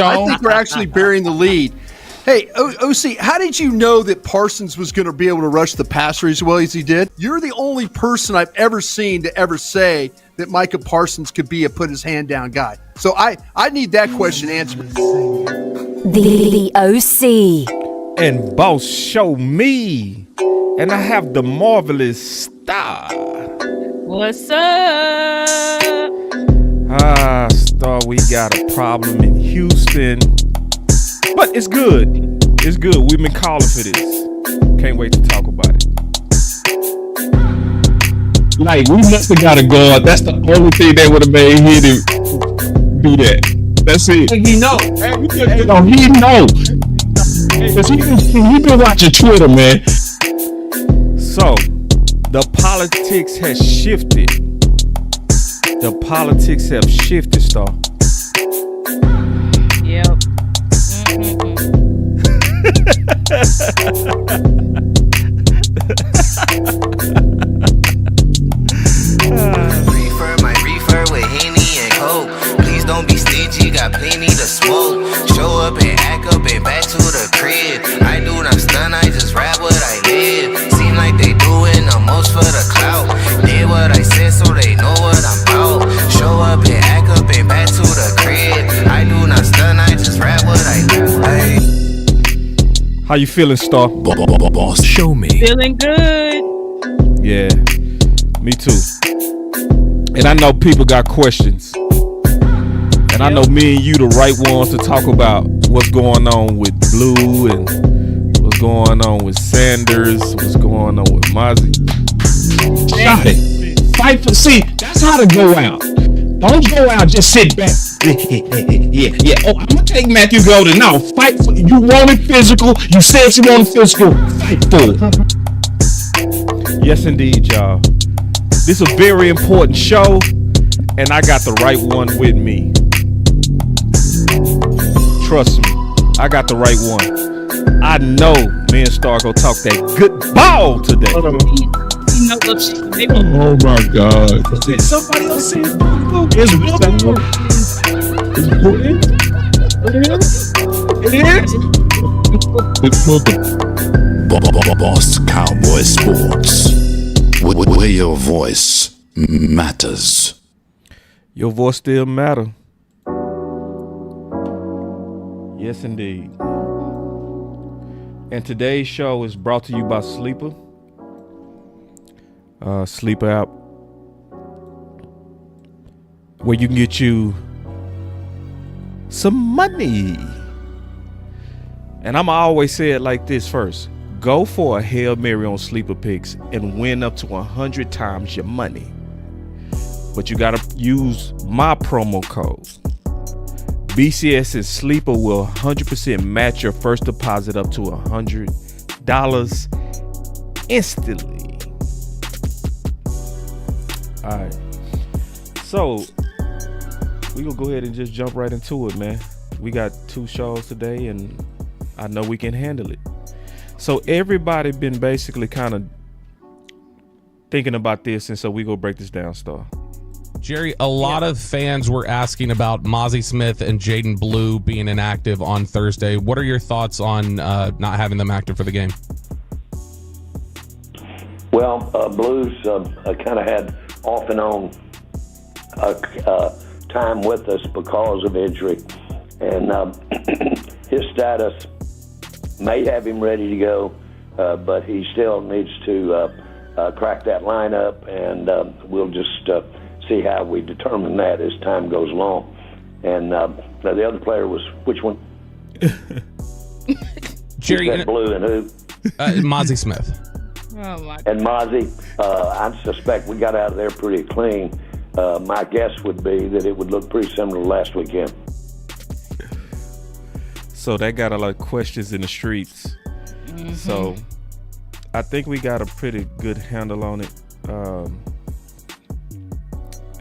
I think we're actually burying the lead. Hey, OC, how did you know that Parsons was going to be able to rush the passer as well as he did? You're the only person I've ever seen to ever say that Micah Parsons could be a put his hand down guy. So I need that question answered. The OC. And boss show me. And I have the marvelous Star. What's up? Star, we got a problem in Houston. But it's good. It's good. We've been calling for this. Can't wait to talk about it. Like, we must have got a guard. That's the only thing that would have made him do that. That's it. He know. He know. Because he been watching Twitter, man. So, the politics has shifted. The politics have shifted, Star. Yep. My reefer with Henny and Coke. Please don't be stingy, got plenty to smoke. Show up and act up and back to the crib. I do not stun, I just rap what I live. Seem like they doing the most for the clout. Did what I said so they know what I'm about. Show up and act up and back to the crib. I do not stun, I just rap what I live. How you feeling, Star? Boss, show me. Feeling good. Yeah, me too. And I know people got questions. And I know me and you the right ones to talk about what's going on with Blue and what's going on with Sanders, what's going on with Mozzie. Shot it. Fight for. See, that's how to go out. Don't go out, just sit back. Yeah. Oh, I'm gonna take Matthew Golden. No, fight for. You wanted physical. You said you wanted physical. Fight for it. Yes, indeed, y'all. This is a very important show, and I got the right one with me. Trust me, I got the right one. I know me and Star gonna talk that good ball today. Oh my God! Somebody else said Boss Cowboy Sports, where your voice matters. Your voice still matter. Yes, indeed. And today's show is brought to you by Sleeper. Sleeper app, where you can get you some money. And I'm always say it like this first. Go for a Hail Mary on Sleeper Picks and win up to 100 times your money. But you gotta use my promo code. BCS and Sleeper will 100% match your first deposit up to $100 instantly. Alright. So we gonna go ahead and just jump right into it, man. We got 2 shows today and I know we can handle it. So everybody been basically kind of thinking about this, and so we go break this down, Star. Jerry, a lot of fans were asking about Mozzie Smith and Jaden Blue being inactive on Thursday. What are your thoughts on not having them active for the game? Well, Blues kind of had off and on time with us because of injury, and his status may have him ready to go, but he still needs to crack that lineup, and we'll just see how we determine that as time goes along. And the other player was which one? Jerry, Blue and who? Mozzie Smith. Oh my God. And Mozzie, I suspect we got out of there pretty clean. My guess would be that it would look pretty similar to last weekend. So that got a lot of questions in the streets. Mm-hmm. So I think we got a pretty good handle on it.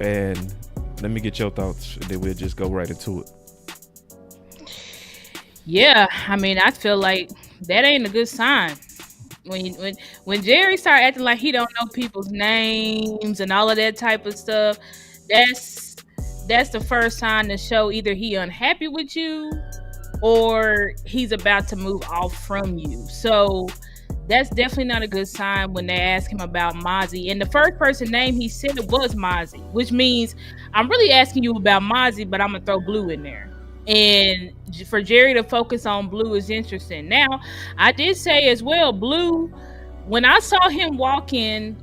And let me get your thoughts, and then we'll just go right into it. Yeah, I mean, I feel like that ain't a good sign. When Jerry started acting like he don't know people's names and all of that type of stuff, that's the first sign to show either he unhappy with you or he's about to move off from you. So that's definitely not a good sign when they ask him about Mozzie. And the first person name he said was Mozzie, which means I'm really asking you about Mozzie, but I'm gonna throw Blue in there. And for Jerry to focus on Blue is interesting. Now, I did say as well, Blue, when I saw him walk in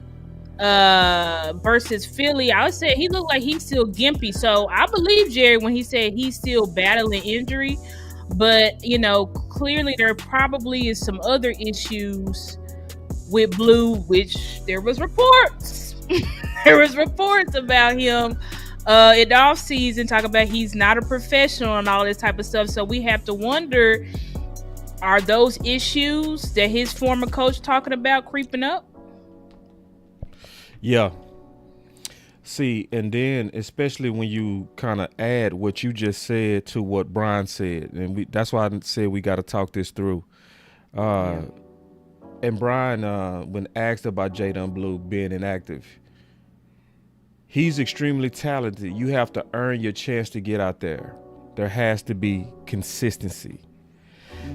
versus Philly, I would say he looked like he's still gimpy. So I believe Jerry when he said he's still battling injury. But, you know, clearly there probably is some other issues with Blue, which there was reports. There was reports about him in the off season, talking about he's not a professional and all this type of stuff. So we have to wonder, are those issues that his former coach talking about creeping up? Yeah. See, and then especially when you kind of add what you just said to what Brian said, and that's why I said we got to talk this through. And Brian, when asked about Jaden Blue being inactive, he's extremely talented. You have to earn your chance to get out there. There has to be consistency.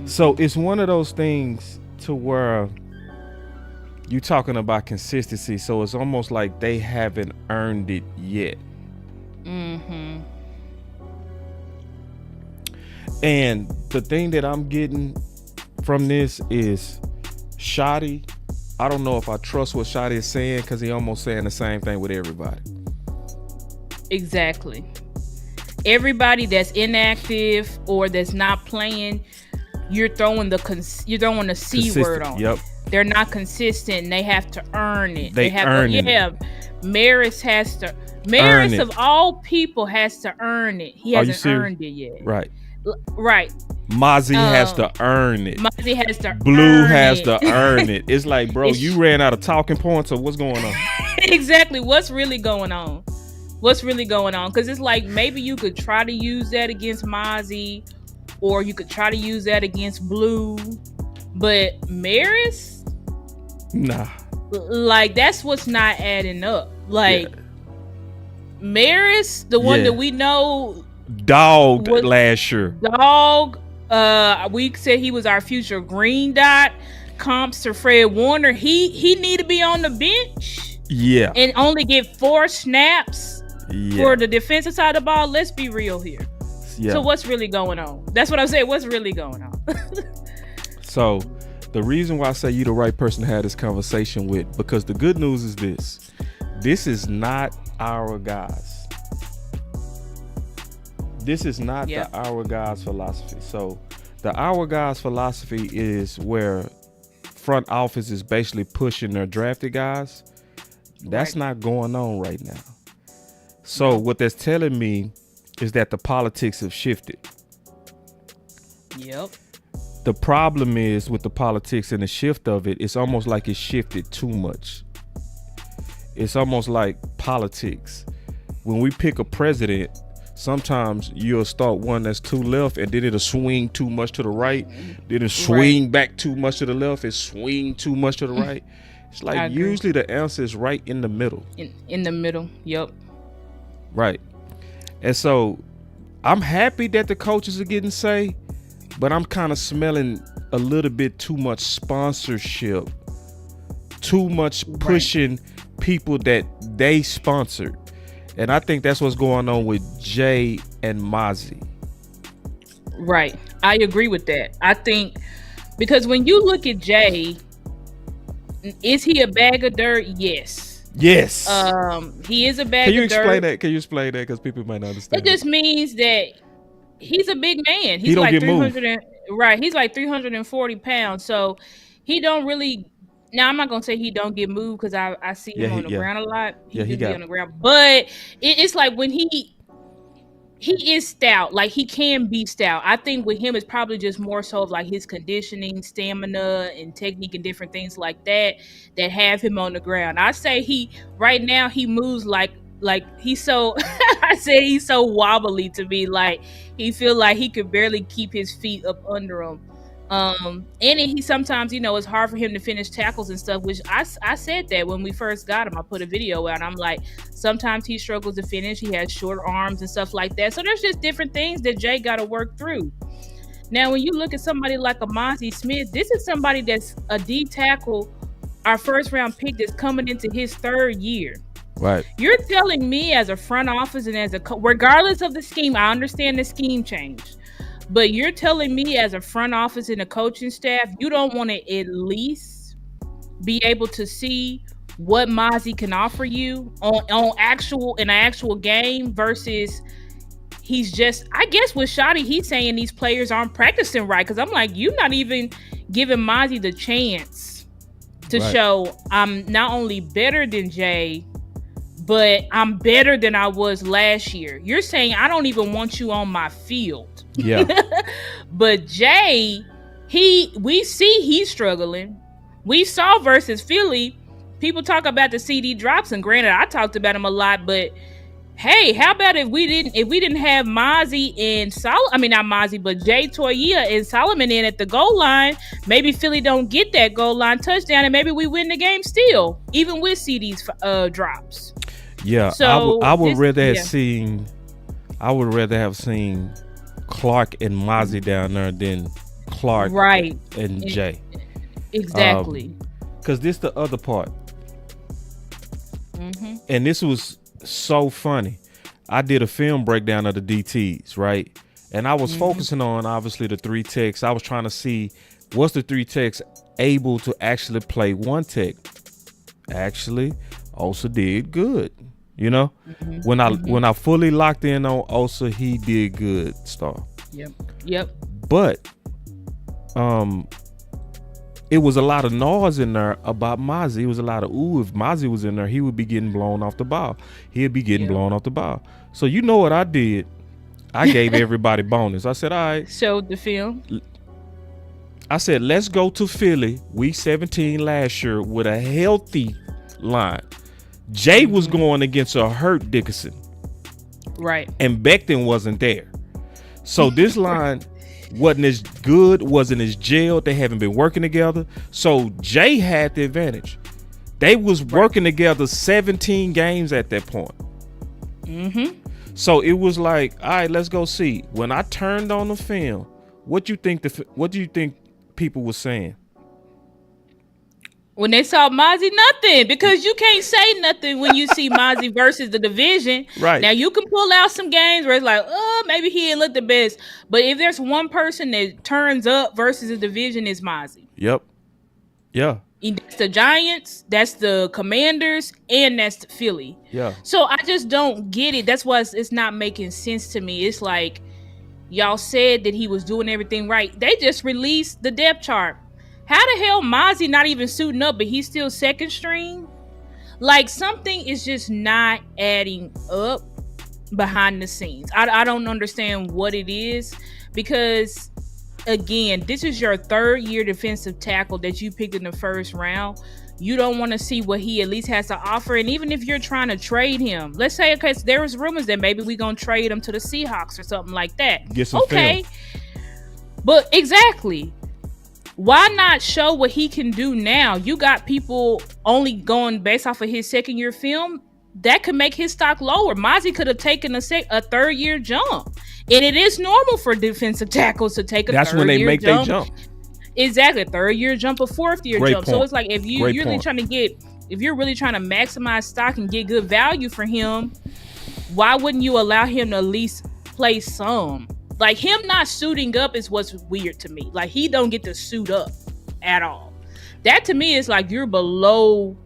So it's one of those things to where you're talking about consistency, so it's almost like they haven't earned it yet. Mm-hmm. And the thing that I'm getting from this is Shotty. I don't know if I trust what Shotty is saying because he almost saying the same thing with everybody. Exactly. Everybody that's inactive or that's not playing, you're throwing the C word on. Yep. They're not consistent. And they have to earn it. They have earn to, it. Yeah, Maris has to. Maris of all people has to earn it. He hasn't earned it yet. Right. Right. Mozzie has to earn it. Mozzie has to. Blue has to earn it. It's like, bro, you ran out of talking points, or what's going on? Exactly. What's really going on? What's really going on? Because it's like maybe you could try to use that against Mozzie, or you could try to use that against Blue, but Maris. Nah. Like, that's what's not adding up. Like, Maris, the one that we know. Dog last year. Dog. We said he was our future green dot. Comps to Fred Warner. He need to be on the bench. Yeah. And only get 4 snaps for the defensive side of the ball. Let's be real here. Yeah. So what's really going on? That's what I'm saying. What's really going on? So the reason why I say you the right person to have this conversation with, because the good news is this is not our guys. This is not the our guys philosophy. So the our guys philosophy is where front office is basically pushing their drafted guys. That's not going on right now. So what that's telling me is that the politics have shifted. Yep. The problem is with the politics and the shift of it, it's almost like it shifted too much. It's almost like politics. When we pick a president, sometimes you'll start one that's too left and then it'll swing too much to the right. Then it'll swing back too much to the left and swing too much to the right. It's like usually the answer is right in the middle. In the middle, yep. Right. And so I'm happy that the coaches are getting say, but I'm kind of smelling a little bit too much sponsorship, too much pushing people that they sponsored. And I think that's what's going on with Jay and Mozzie. Right. I agree with that. I think because when you look at Jay, is he a bag of dirt? Yes. Yes. He is a bag of dirt. Can you explain that? Because people might not understand. It just means that he's a big man. He's he don't like get 300 moved. Right. He's like 340 pounds. So he don't really. Now I'm not gonna say he don't get moved because I see him on the ground a lot. He be on the ground, but it's like when he is stout, like he can be stout. I think with him it's probably just more so of like his conditioning, stamina, and technique and different things like that have him on the ground. I say right now he moves like he's so I say he's so wobbly to me, like he feel like he could barely keep his feet up under him. And he sometimes, it's hard for him to finish tackles and stuff, which I said that when we first got him. I put a video out. I'm like, sometimes he struggles to finish. He has short arms and stuff like that. So there's just different things that Jay got to work through. Now, when you look at somebody like a Mozzie Smith, this is somebody that's a D tackle, our first round pick that's coming into his third year. Right. You're telling me as a front office and as regardless of the scheme, I understand the scheme changed. But you're telling me as a front office and a coaching staff, you don't want to at least be able to see what Mozzie can offer you on an actual game versus he's just, I guess with Shotty, he's saying these players aren't practicing right. Because I'm like, you're not even giving Mozzie the chance to show I'm not only better than Jay, but I'm better than I was last year. You're saying I don't even want you on my field. Yeah. But Jay, we see he's struggling. We saw versus Philly, people talk about the CD drops, and granted, I talked about him a lot, but hey, how about if we didn't have Mozzie and not Mozzie, but Jay Toya and Solomon in at the goal line, maybe Philly don't get that goal line touchdown, and maybe we win the game still, even with CD's drops. Yeah, so I would rather have seen Clark and Mozzie down there than Clark and Jay. Exactly. Because this the other part. And this was so funny. I did a film breakdown of the DTs, right? And I was focusing on, obviously, the 3 techs. I was trying to see, was the 3 techs able to actually play 1 tech? Actually, Osa did good. When I fully locked in on Osa, he did good stuff. Yep. But it was a lot of noise in there about Mozzie. It was a lot of if Mozzie was in there, he would be getting blown off the ball. He'd be getting blown off the ball. So you know what I did? I gave everybody bonus. I said, all right. Showed the film. I said, let's go to Philly week 17 last year with a healthy line. Jay was going against a hurt Dickerson. Right. And Becton wasn't there. So this line wasn't as good, wasn't as gelled. They haven't been working together. So Jay had the advantage. They was working together 17 games at that point. So it was like, all right, let's go see. When I turned on the film, what do you think people were saying? When they saw Mozzie, nothing, because you can't say nothing when you see Mozzie versus the division. Right. Now, you can pull out some games where it's like, maybe he didn't look the best. But if there's one person that turns up versus the division, it's Mozzie. Yep. Yeah. That's the Giants, that's the Commanders, and that's the Philly. Yeah. So I just don't get it. That's why it's not making sense to me. It's like, y'all said that he was doing everything right. They just released the depth chart. How the hell Mozzie not even suiting up, but he's still second string? Like, something is just not adding up behind the scenes. I don't understand what it is, because, again, this is your third year defensive tackle that you picked in the first round. You don't want to see what he at least has to offer. And even if you're trying to trade him, let's say, okay, so there was rumors that maybe we're going to trade him to the Seahawks or something like that. Get some film. But exactly. Why not show what he can do now? You got people only going based off of his second year film. That could make his stock lower. Mozzie could have taken a third year jump. And it is normal for defensive tackles to take a third year jump. That's when they make their jump. Exactly. Third year jump, a fourth year jump. Point. So it's like, if you're really trying to maximize stock and get good value for him, why wouldn't you allow him to at least play some? Like, him not suiting up is what's weird to me. Like, he don't get to suit up at all. That to me is like, you're below.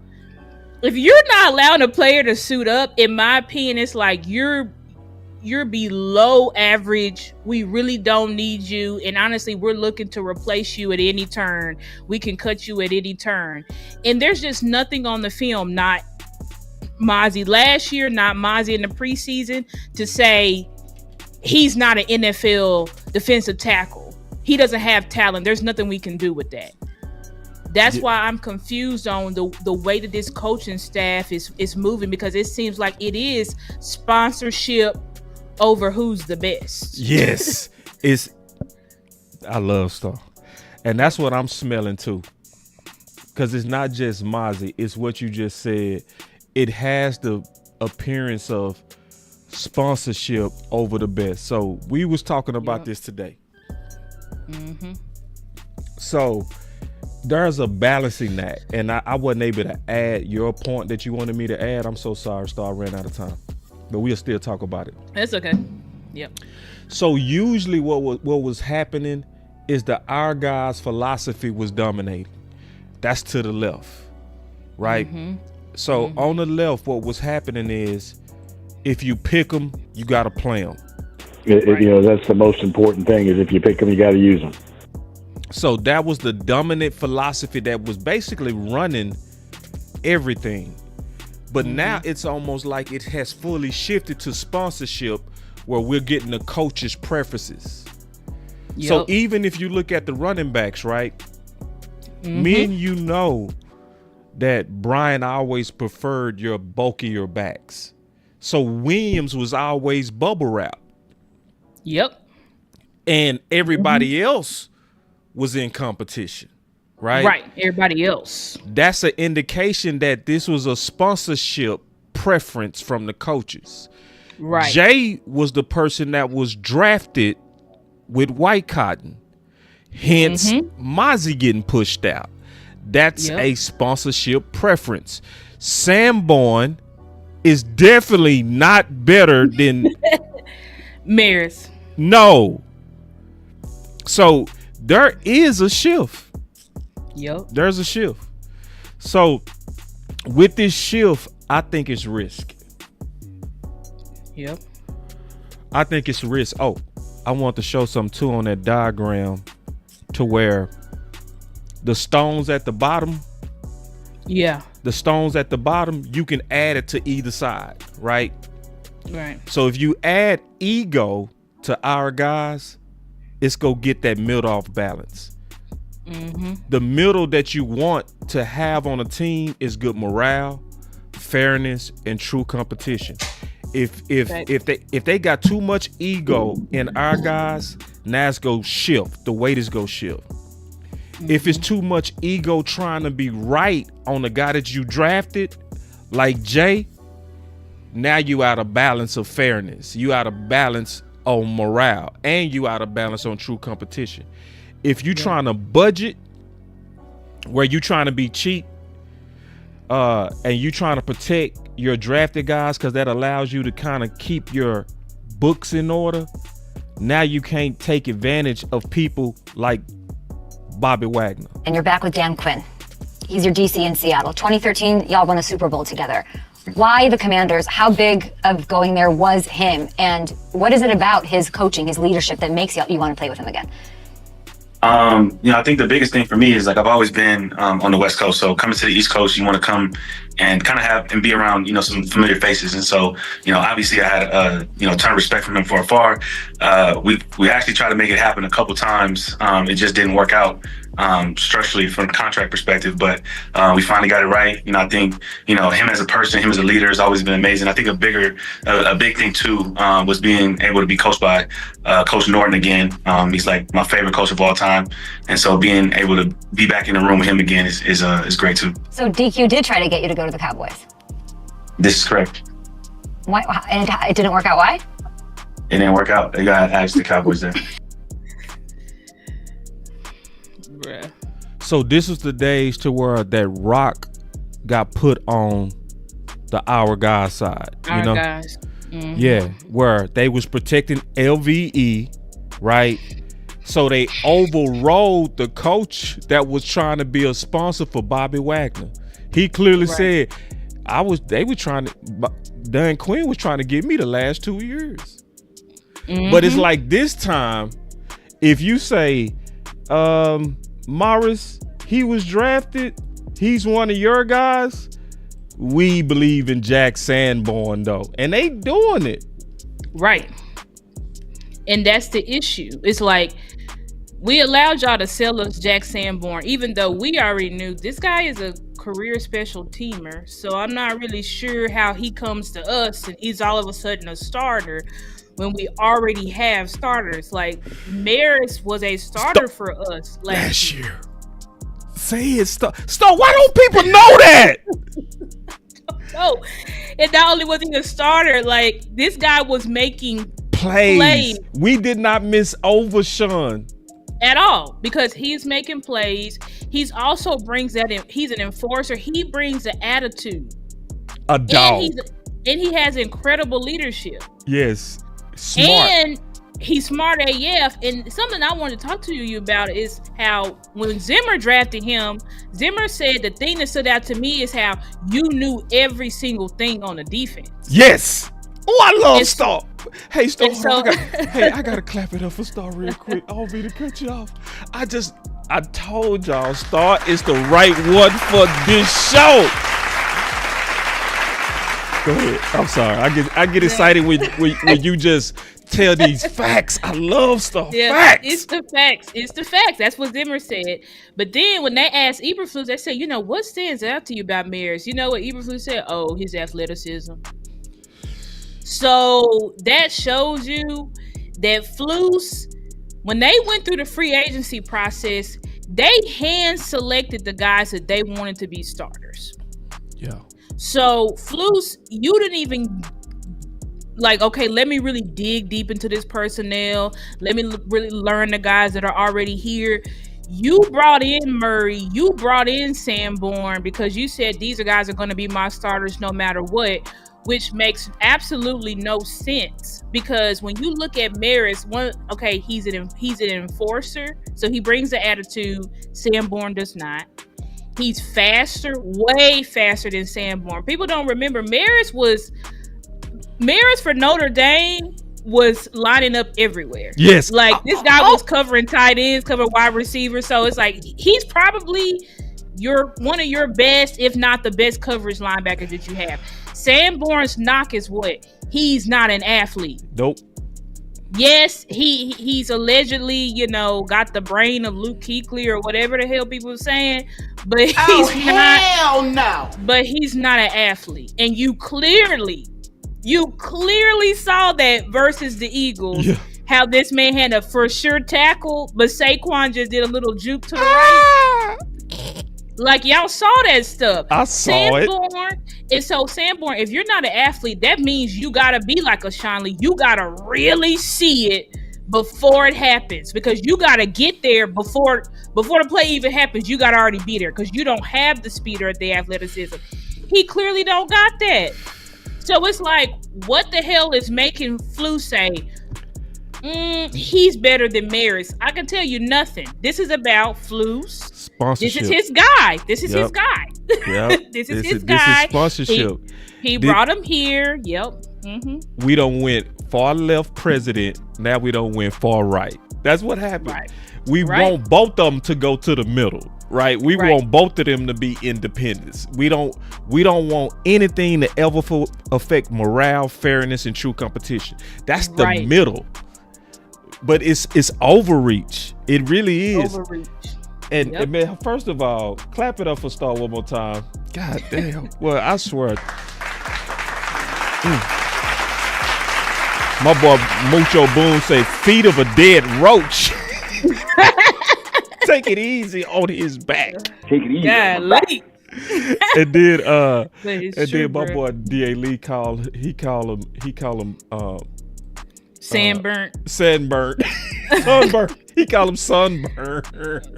If you're not allowing a player to suit up, in my opinion, it's like you're below average. We really don't need you. And honestly, we're looking to replace you at any turn. We can cut you at any turn. And there's just nothing on the film, not Mozzie last year, not Mozzie in the preseason, to say he's not an NFL defensive tackle. He doesn't have talent. There's nothing we can do with that. That's why I'm confused on the way that this coaching staff is moving, because it seems like it is sponsorship over who's the best. Yes. I love stuff. And that's what I'm smelling too. Because it's not just Mozzie, it's what you just said. It has the appearance of sponsorship over the best. So we was talking about this today. So there's a balancing act, and I wasn't able to add your point that you wanted me to add. I'm so sorry, Star, I ran out of time, but we'll still talk about it. That's okay. Yep. So usually what was happening is that our guys' philosophy was dominating. That's to the left, right? So on the left, what was happening is if you pick them, you got to play them. You know, that's the most important thing, is if you pick them, you got to use them. So that was the dominant philosophy that was basically running everything. But now it's almost like it has fully shifted to sponsorship, where we're getting the coach's preferences. So even if you look at the running backs, right? Me and you know that Brian always preferred your bulkier backs. So Williams was always bubble wrap. Yep. And everybody else was in competition, right? Right. Everybody else. That's an indication that this was a sponsorship preference from the coaches. Right. Jay was the person that was drafted with white cotton. Hence, Mozzie getting pushed out. That's a sponsorship preference. Sanborn is definitely not better than Maris. No. So there is a shift. Yep. There's a shift. So with this shift, I think it's risk. Yep. I think it's risk. Oh, I want to show something too on that diagram, to where the stones at the bottom. Yeah. The stones at the bottom, you can add it to either side, right? Right. So if you add ego to our guys, it's go get that middle off balance. The middle that you want to have on a team is good morale, fairness, and true competition. If they got too much ego in our guys, now it's go shift. The weight is go shift. If it's too much ego trying to be right on the guy that you drafted, like Jay, now you out of balance of fairness. You out of balance on morale, and you out of balance on true competition. If you trying to budget, where you trying to be cheap, and you trying to protect your drafted guys, because that allows you to kind of keep your books in order, now you can't take advantage of people like Bobby Wagner. And you're back with Dan Quinn. He's your DC in Seattle. 2013, y'all won a Super Bowl together. Why the Commanders? How big of going there was him? And what is it about his coaching, his leadership, that makes you want to play with him again? I think the biggest thing for me is, like, I've always been on the West Coast. So coming to the East Coast, you want to come and kind of have and be around, some familiar faces. And so, obviously I had a ton of respect from him from afar. We actually tried to make it happen a couple times. It just didn't work out structurally from a contract perspective, but we finally got it right. I think, him as a person, him as a leader has always been amazing. I think a big thing too was being able to be coached by Coach Norton again. He's like my favorite coach of all time. And so being able to be back in the room with him again is great too. So DQ did try to get you to go to the Cowboys. This is correct. Why? And it didn't work out. Why? It didn't work out. They got asked the Cowboys there. So this was the days to where that rock got put on the our guys side. Our guys. Yeah, where they was protecting LVE, right? So they overrode the coach that was trying to be a sponsor for Bobby Wagner. He clearly said, Dan Quinn was trying to get me the last 2 years. But it's like this time, if you say, Morris, he was drafted, he's one of your guys, we believe in Jack Sanborn though. And they doing it. Right. And that's the issue. It's like, we allowed y'all to sell us Jack Sanborn, even though we already knew this guy is a career special teamer. So I'm not really sure how he comes to us and he's all of a sudden a starter. when we already have starters. Like Maris was a starter for us last year. Say it, Star. Why don't people know that? No, and not only was he a starter, like this guy was making plays. We did not miss over Sean at all because he's making plays. He's also brings that in. He's an enforcer. He brings the attitude. A dog. And he has incredible leadership. Yes. Smart. And he's smart AF. And something I wanted to talk to you about is how when Zimmer drafted him, Zimmer said the thing that stood out to me is how you knew every single thing on the defense. Yes. Oh, I love Star. Hey, Star. I gotta clap it up for Star real quick. I don't mean to cut you off. I told y'all Star is the right one for this show. Go ahead. I'm sorry. I get excited when you just tell these facts. I love stuff. Yeah, facts. It's the facts. It's the facts. That's what Zimmer said. But then when they asked Eberflus, they said, what stands out to you about Maris? You know what Eberflus said? Oh, his athleticism. So that shows you that Flus, when they went through the free agency process, they hand selected the guys that they wanted to be starters. Yeah. So Flus, you didn't even okay, let me really dig deep into this personnel. Let me really learn the guys that are already here. You brought in Murray, you brought in Sanborn because you said these guys are going to be my starters no matter what, which makes absolutely no sense because when you look at Maris, he's an enforcer, so he brings the attitude. Sanborn does not. He's faster, way faster than Sanborn. People don't remember Maris for Notre Dame was lining up everywhere. Yes. Like this guy was covering tight ends, covering wide receivers. So it's like he's probably one of your best, if not the best coverage linebackers that you have. Sanborn's knock is what? He's not an athlete. Nope. Yes, he's allegedly, got the brain of Luke Kuechly or whatever the hell people are saying, but But he's not an athlete, and you clearly saw that versus the Eagles. Yeah. How this man had a for sure tackle, but Saquon just did a little juke to the right. Like y'all saw that stuff. I saw it. And so Sanborn, if you're not an athlete, that means you gotta be like a Sean Lee. You gotta really see it before it happens because you gotta get there before the play even happens. You gotta already be there because you don't have the speed or the athleticism. He clearly don't got that. So it's like, what the hell is making Flu say? He's better than Maris. I can tell you nothing. This is about Flu's sponsorship. This is his guy. This is his guy. Yep. This is his guy. This is sponsorship. He brought him here. Yep. Mm-hmm. We don't went far left president. Now we don't went far right. That's what happened. Right. We want both of them to go to the middle. Right. We want both of them to be independents. We don't want anything to ever affect morale, fairness, and true competition. That's the middle. But it's overreach. It really is. Overreach. And man, first of all, clap it up for Star one more time. God damn. Well, I swear. My boy Mucho Boone say feet of a dead roach. Take it easy on his back. Take it easy. Yeah, late. And then my boy D.A. Lee called him Sunburnt. He called him sunburnt.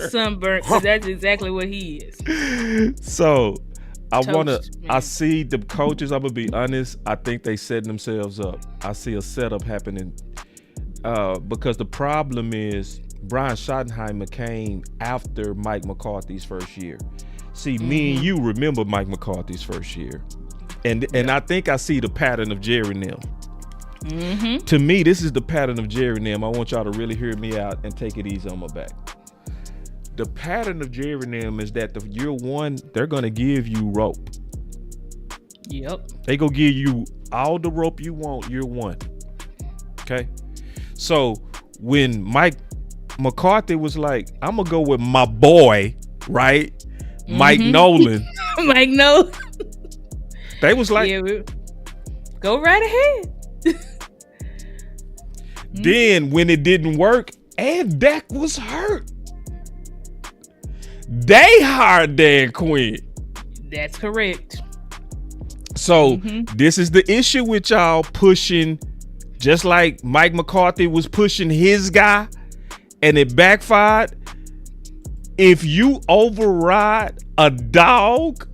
Sunburnt, because that's exactly what he is. So I see the coaches, I'm gonna be honest, I think they setting themselves up. I see a setup happening. Because the problem is Brian Schottenheimer came after Mike McCarthy's first year. See, me and you remember Mike McCarthy's first year. And I think I see the pattern of Jerry now. Mm-hmm. To me, this is the pattern of Jerry and them. I want y'all to really hear me out and take it easy on my back. The pattern of Jerry and them is that the year one, they're going to give you rope. Yep. They going to give you all the rope you want year one. Okay? So when Mike McCarthy was like, I'm going to go with my boy, right? Mm-hmm. Mike Nolan. Mike Nolan. They was like, go right ahead. Then when it didn't work and Dak was hurt, they hired Dan Quinn. That's correct. So this is the issue with y'all pushing, just like Mike McCarthy was pushing his guy and it backfired. If you override a dog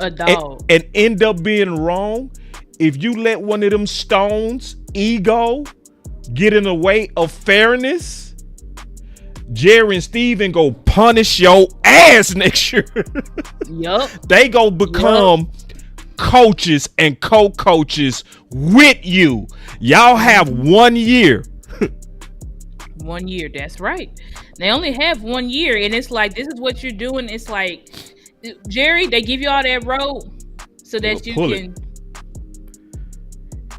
and end up being wrong, if you let one of them stones, ego, get in the way of fairness, Jerry and Steven go punish your ass next year. Yup. They go become coaches and co-coaches with you. Y'all have 1 year. 1 year, that's right. They only have 1 year, and it's like, this is what you're doing. It's like, Jerry, they give you all that road so that you can,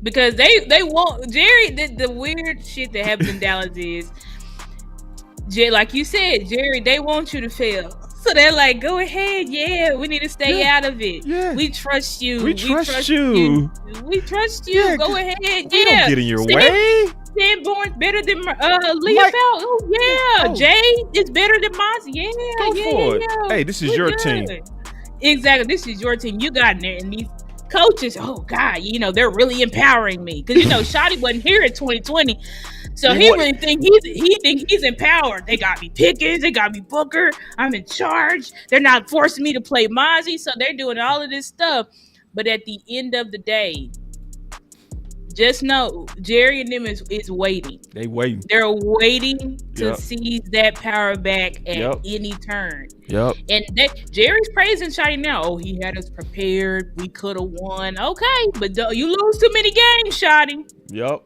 because they want Jerry. The weird shit that happens in Dallas is, like you said, Jerry, they want you to fail. So they're like, go ahead, we need to stay out of it. Yeah. We trust you. We trust you. We trust you. Yeah, go ahead. We don't get in your way. Sanborn's better than Leah Bell. Oh yeah, Jay is better than Mozzie. Yeah, go for it. Hey, this is your team. Exactly, this is your team. You got in there, and these coaches, oh God, they're really empowering me because Shotty wasn't here in 2020, so he really think he's empowered. They got me Pickens, they got me Booker. I'm in charge. They're not forcing me to play Mozzie, so they're doing all of this stuff. But at the end of the day, just know Jerry and them is waiting. They waiting. They're waiting to seize that power back at any turn. Yep. And Jerry's praising Shotty now. Oh, he had us prepared. We could have won. Okay, but you lose too many games, Shotty. Yep.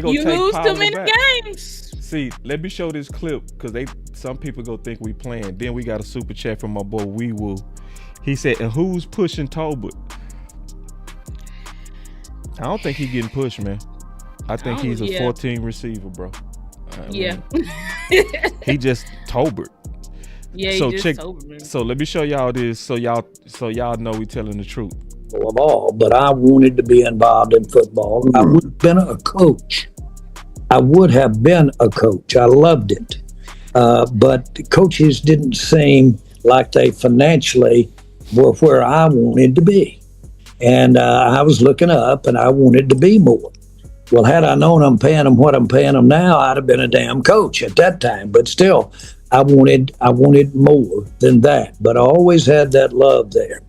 You lose too many games. See, let me show this clip because some people go think we playing. Then we got a super chat from my boy We Will. He said, "And who's pushing Tolbert?" I don't think he's getting pushed, man. I think he's a 14 receiver, bro. He just Tolbert. Yeah, he just Tolbert, man. So let me show y'all this so y'all know we telling the truth. Of all, but I wanted to be involved in football. I would have been a coach. I loved it. But the coaches didn't seem like they financially were where I wanted to be. And I was looking up, and I wanted to be more. Well, had I known I'm paying them what I'm paying them now, I'd have been a damn coach at that time. But still, I wanted more than that. But I always had that love there.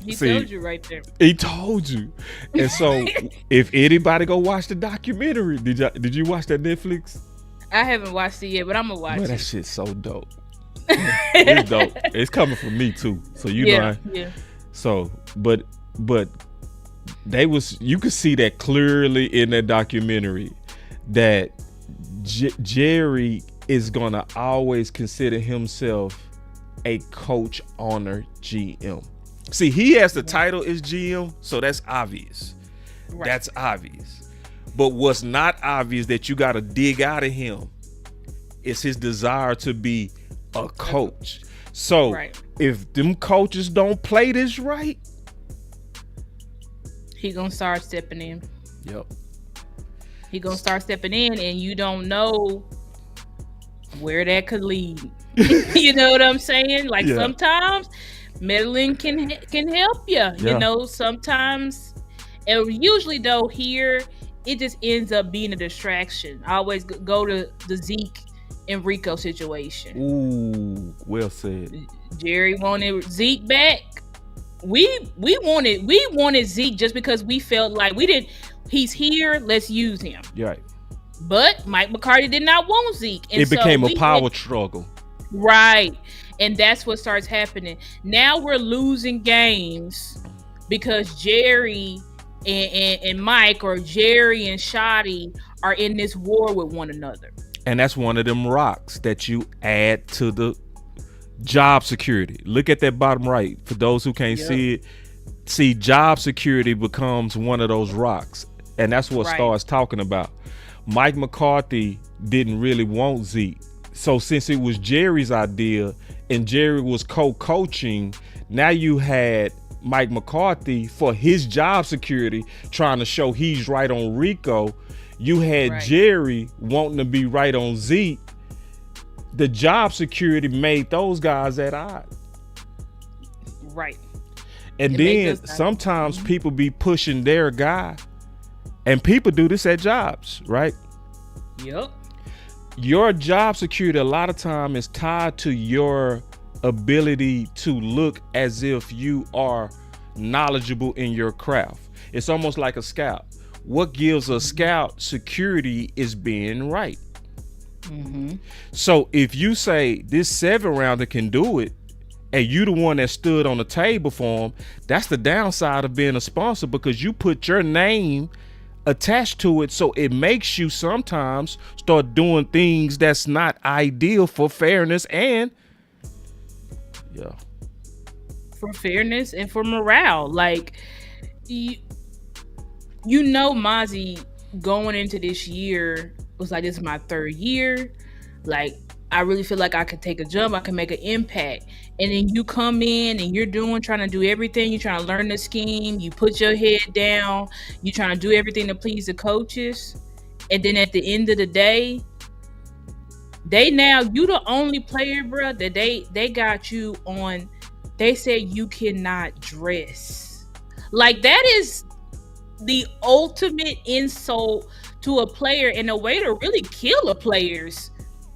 He told you right there. He told you. And so, if anybody go watch the documentary, did you watch that Netflix? I haven't watched it yet, but I'm gonna watch it. That shit's so dope. It's dope. It's coming from me too. So know. So, but you could see that clearly in that documentary that Jerry is gonna always consider himself a coach, owner, GM. See, he has the title as GM, so that's obvious. Right. That's obvious. But what's not obvious that you got to dig out of him is his desire to be a coach. So if them coaches don't play this right, he gonna start stepping in. Yep. He gonna start stepping in, and you don't know where that could lead. You know what I'm saying? Like sometimes meddling can help you. Yeah. You know, sometimes, and usually though here it just ends up being a distraction. I always go to the Zeke Enrico situation. Ooh, well said. Jerry wanted Zeke back. We wanted Zeke just because we felt like he's here, let's use him. Right. But Mike McCarthy did not want Zeke. And it became a power struggle. Right. And that's what starts happening. Now we're losing games because Jerry and Mike, or Jerry and Shotty, are in this war with one another. And that's one of them rocks that you add to the job security. Look at that bottom right. For those who can't see it, see, job security becomes one of those rocks. And that's what Star's talking about. Mike McCarthy didn't really want Zeke. So since it was Jerry's idea and Jerry was co-coaching, now you had Mike McCarthy for his job security, trying to show he's right on Rico. You had Jerry wanting to be right on Zeke. The job security made those guys at odds. Right. And then sometimes people be pushing their guy, and people do this at jobs, right? Yep. Your job security a lot of time is tied to your ability to look as if you are knowledgeable in your craft. It's almost like a scout. What gives a scout security is being right. Mm-hmm. So if you say this 7-rounder can do it, and you the one that stood on the table for him, that's the downside of being a sponsor, because you put your name attached to it, so it makes you sometimes start doing things that's not ideal for fairness and for fairness and for morale. Like you know, Mozzie going into this year was like, this is my 3rd year. Like, I really feel like I could take a jump. I can make an impact. And then you come in and you're trying to do everything. You're trying to learn the scheme. You put your head down. You're trying to do everything to please the coaches. And then at the end of the day, you the only player, bro, that they got you on. They said you cannot dress. Like, that is the ultimate insult to a player, and a way to really kill a player's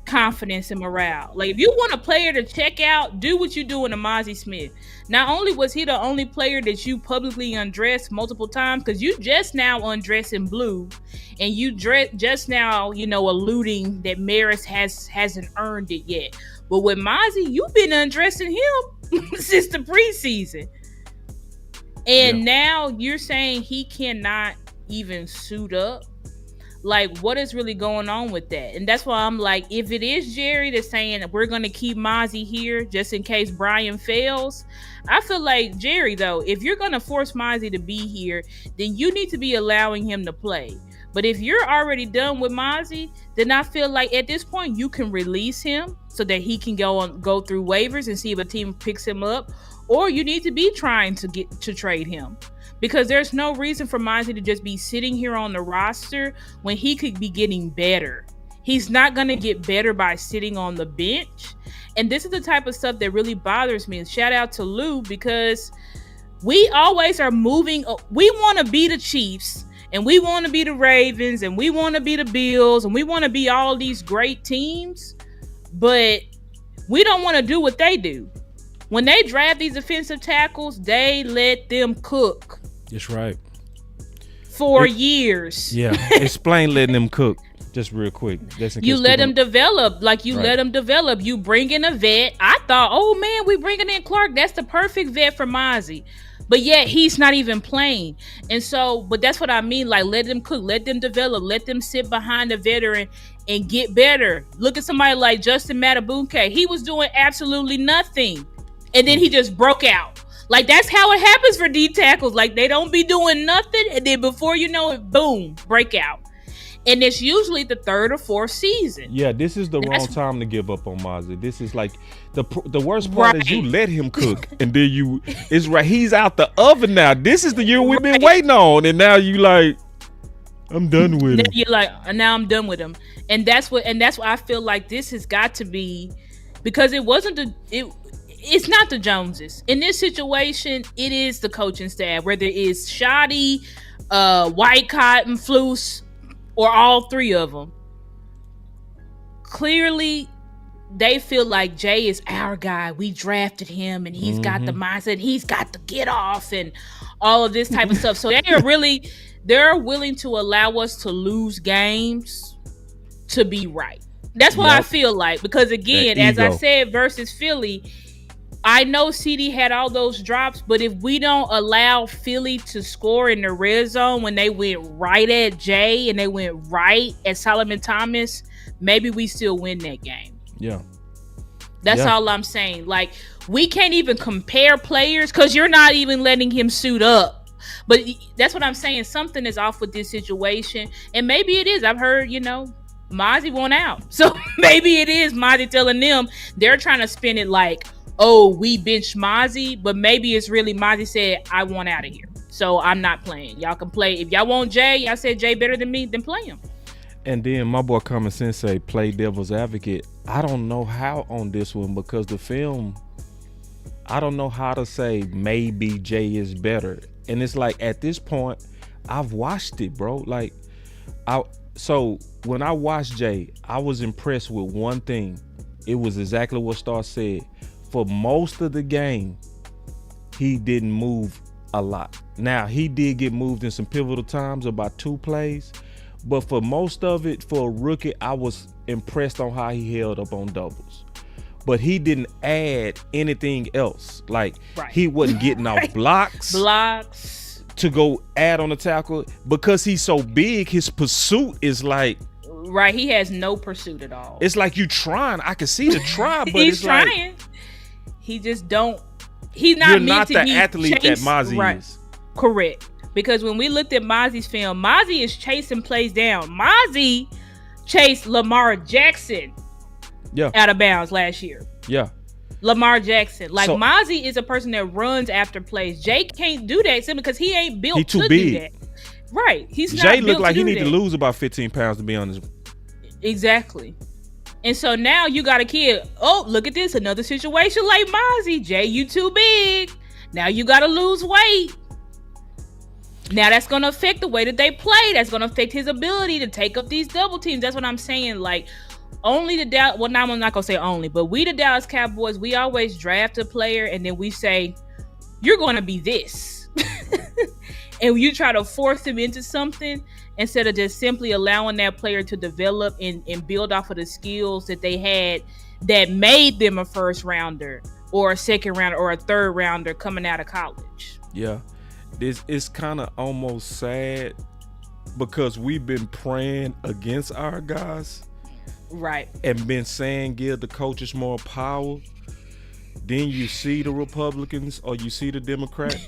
confidence and morale. Like, if you want a player to check out, do what you do in a Mozzie Smith. Not only was he the only player that you publicly undressed multiple times, because you just now undressing Blue, and you just now, alluding that Maris hasn't earned it yet. But with Mozzie, you've been undressing him since the preseason. And now you're saying he cannot even suit up. Like, what is really going on with that? And that's why I'm like, if it is Jerry that's saying that we're going to keep Mozzie here just in case Brian fails, I feel like, Jerry, though, if you're going to force Mozzie to be here, then you need to be allowing him to play. But if you're already done with Mozzie, then I feel like at this point you can release him so that he can go through waivers and see if a team picks him up, or you need to be trying to trade him. Because there's no reason for Mozzie to just be sitting here on the roster when he could be getting better. He's not going to get better by sitting on the bench. And this is the type of stuff that really bothers me. And shout out to Lou, because we always are moving. We want to be the Chiefs, and we want to be the Ravens, and we want to be the Bills, and we want to be all these great teams. But we don't want to do what they do. When they draft these defensive tackles, they let them cook. That's right. For years. Yeah. Explain letting them cook. Just real quick. You let them develop. Like, you let them develop. You bring in a vet. I thought, oh man, we bringing in Clark. That's the perfect vet for Mozzie. But yet he's not even playing. And so, but that's what I mean. Like, let them cook. Let them develop. Let them sit behind a veteran and get better. Look at somebody like Justin Matabunke. He was doing absolutely nothing. And then he just broke out. Like, that's how it happens for D tackles. Like, they don't be doing nothing, and then before you know it, boom, breakout. And it's usually the 3rd or 4th season. Yeah, this is the wrong time to give up on Mozzie. This is like the worst part is you let him cook, and then he's out the oven now. This is the year we've been waiting on, and now you like, I'm done with him. You're like, now I'm done with him, and that's why I feel like this has got to be, because it wasn't it's not the Joneses. In this situation, it is the coaching staff, whether it's Shoddy, White Cotton, Flus, or all 3 of them. Clearly, they feel like Jay is our guy. We drafted him, and he's got the mindset. He's got to get off and all of this type of stuff. So they're willing to allow us to lose games to be right. That's what I feel like. Because again, as I said, versus Philly, I know CD had all those drops, but if we don't allow Philly to score in the red zone when they went right at Jay and they went right at Solomon Thomas, maybe we still win that game. Yeah. That's all I'm saying. Like, we can't even compare players because you're not even letting him suit up. But that's what I'm saying. Something is off with this situation. And maybe it is. I've heard, Mozzie won out. So maybe it is Mozzie telling them they're trying to spin it like, oh, we benched Mozzie, but maybe it's really Mozzie said, I want out of here. So I'm not playing. Y'all can play. If y'all want Jay, y'all said Jay better than me, then play him. And then my boy Common Sense say play devil's advocate. I don't know how on this one because the film, I don't know how to say maybe Jay is better. And it's like at this point, I've watched it, bro. Like, so when I watched Jay, I was impressed with one thing. It was exactly what Star said. For most of the game, he didn't move a lot. Now, he did get moved in some pivotal times, about 2 plays. But for most of it, for a rookie, I was impressed on how he held up on doubles. But he didn't add anything else. Like, he wasn't getting off blocks to go add on the tackle. Because he's so big, his pursuit is like... Right, he has no pursuit at all. It's like you trying. I can see the try, but he's it's trying. Like... He just don't... He's not You're meant not to the be athlete that Mozzie is. Correct. Because when we looked at Mozzie's film, Mozzie is chasing plays down. Mozzie chased Lamar Jackson out of bounds last year. Yeah. Lamar Jackson. Like, Mozzie is a person that runs after plays. Jay can't do that simply because he ain't built to do that. Right. He's not Jay built looked like to he do need that. to lose about 15 pounds, to be honest. Exactly. And so now you got a kid. Oh, look at this. Another situation like Mozzie. Jay, you too big. Now you got to lose weight. Now that's going to affect the way that they play. That's going to affect his ability to take up these double teams. That's what I'm saying. Like, only the Dallas, well, now I'm not going to say only, but we, the Dallas Cowboys, we always draft a player and then we say, you're going to be this. And you try to force him into something instead of just simply allowing that player to develop and build off of the skills that they had that made them a first rounder or a second rounder or a third rounder coming out of college. Yeah. This is kind of almost sad because we've been praying against our guys. Right. And been saying give the coaches more power. Then you see the Republicans or you see the Democrats.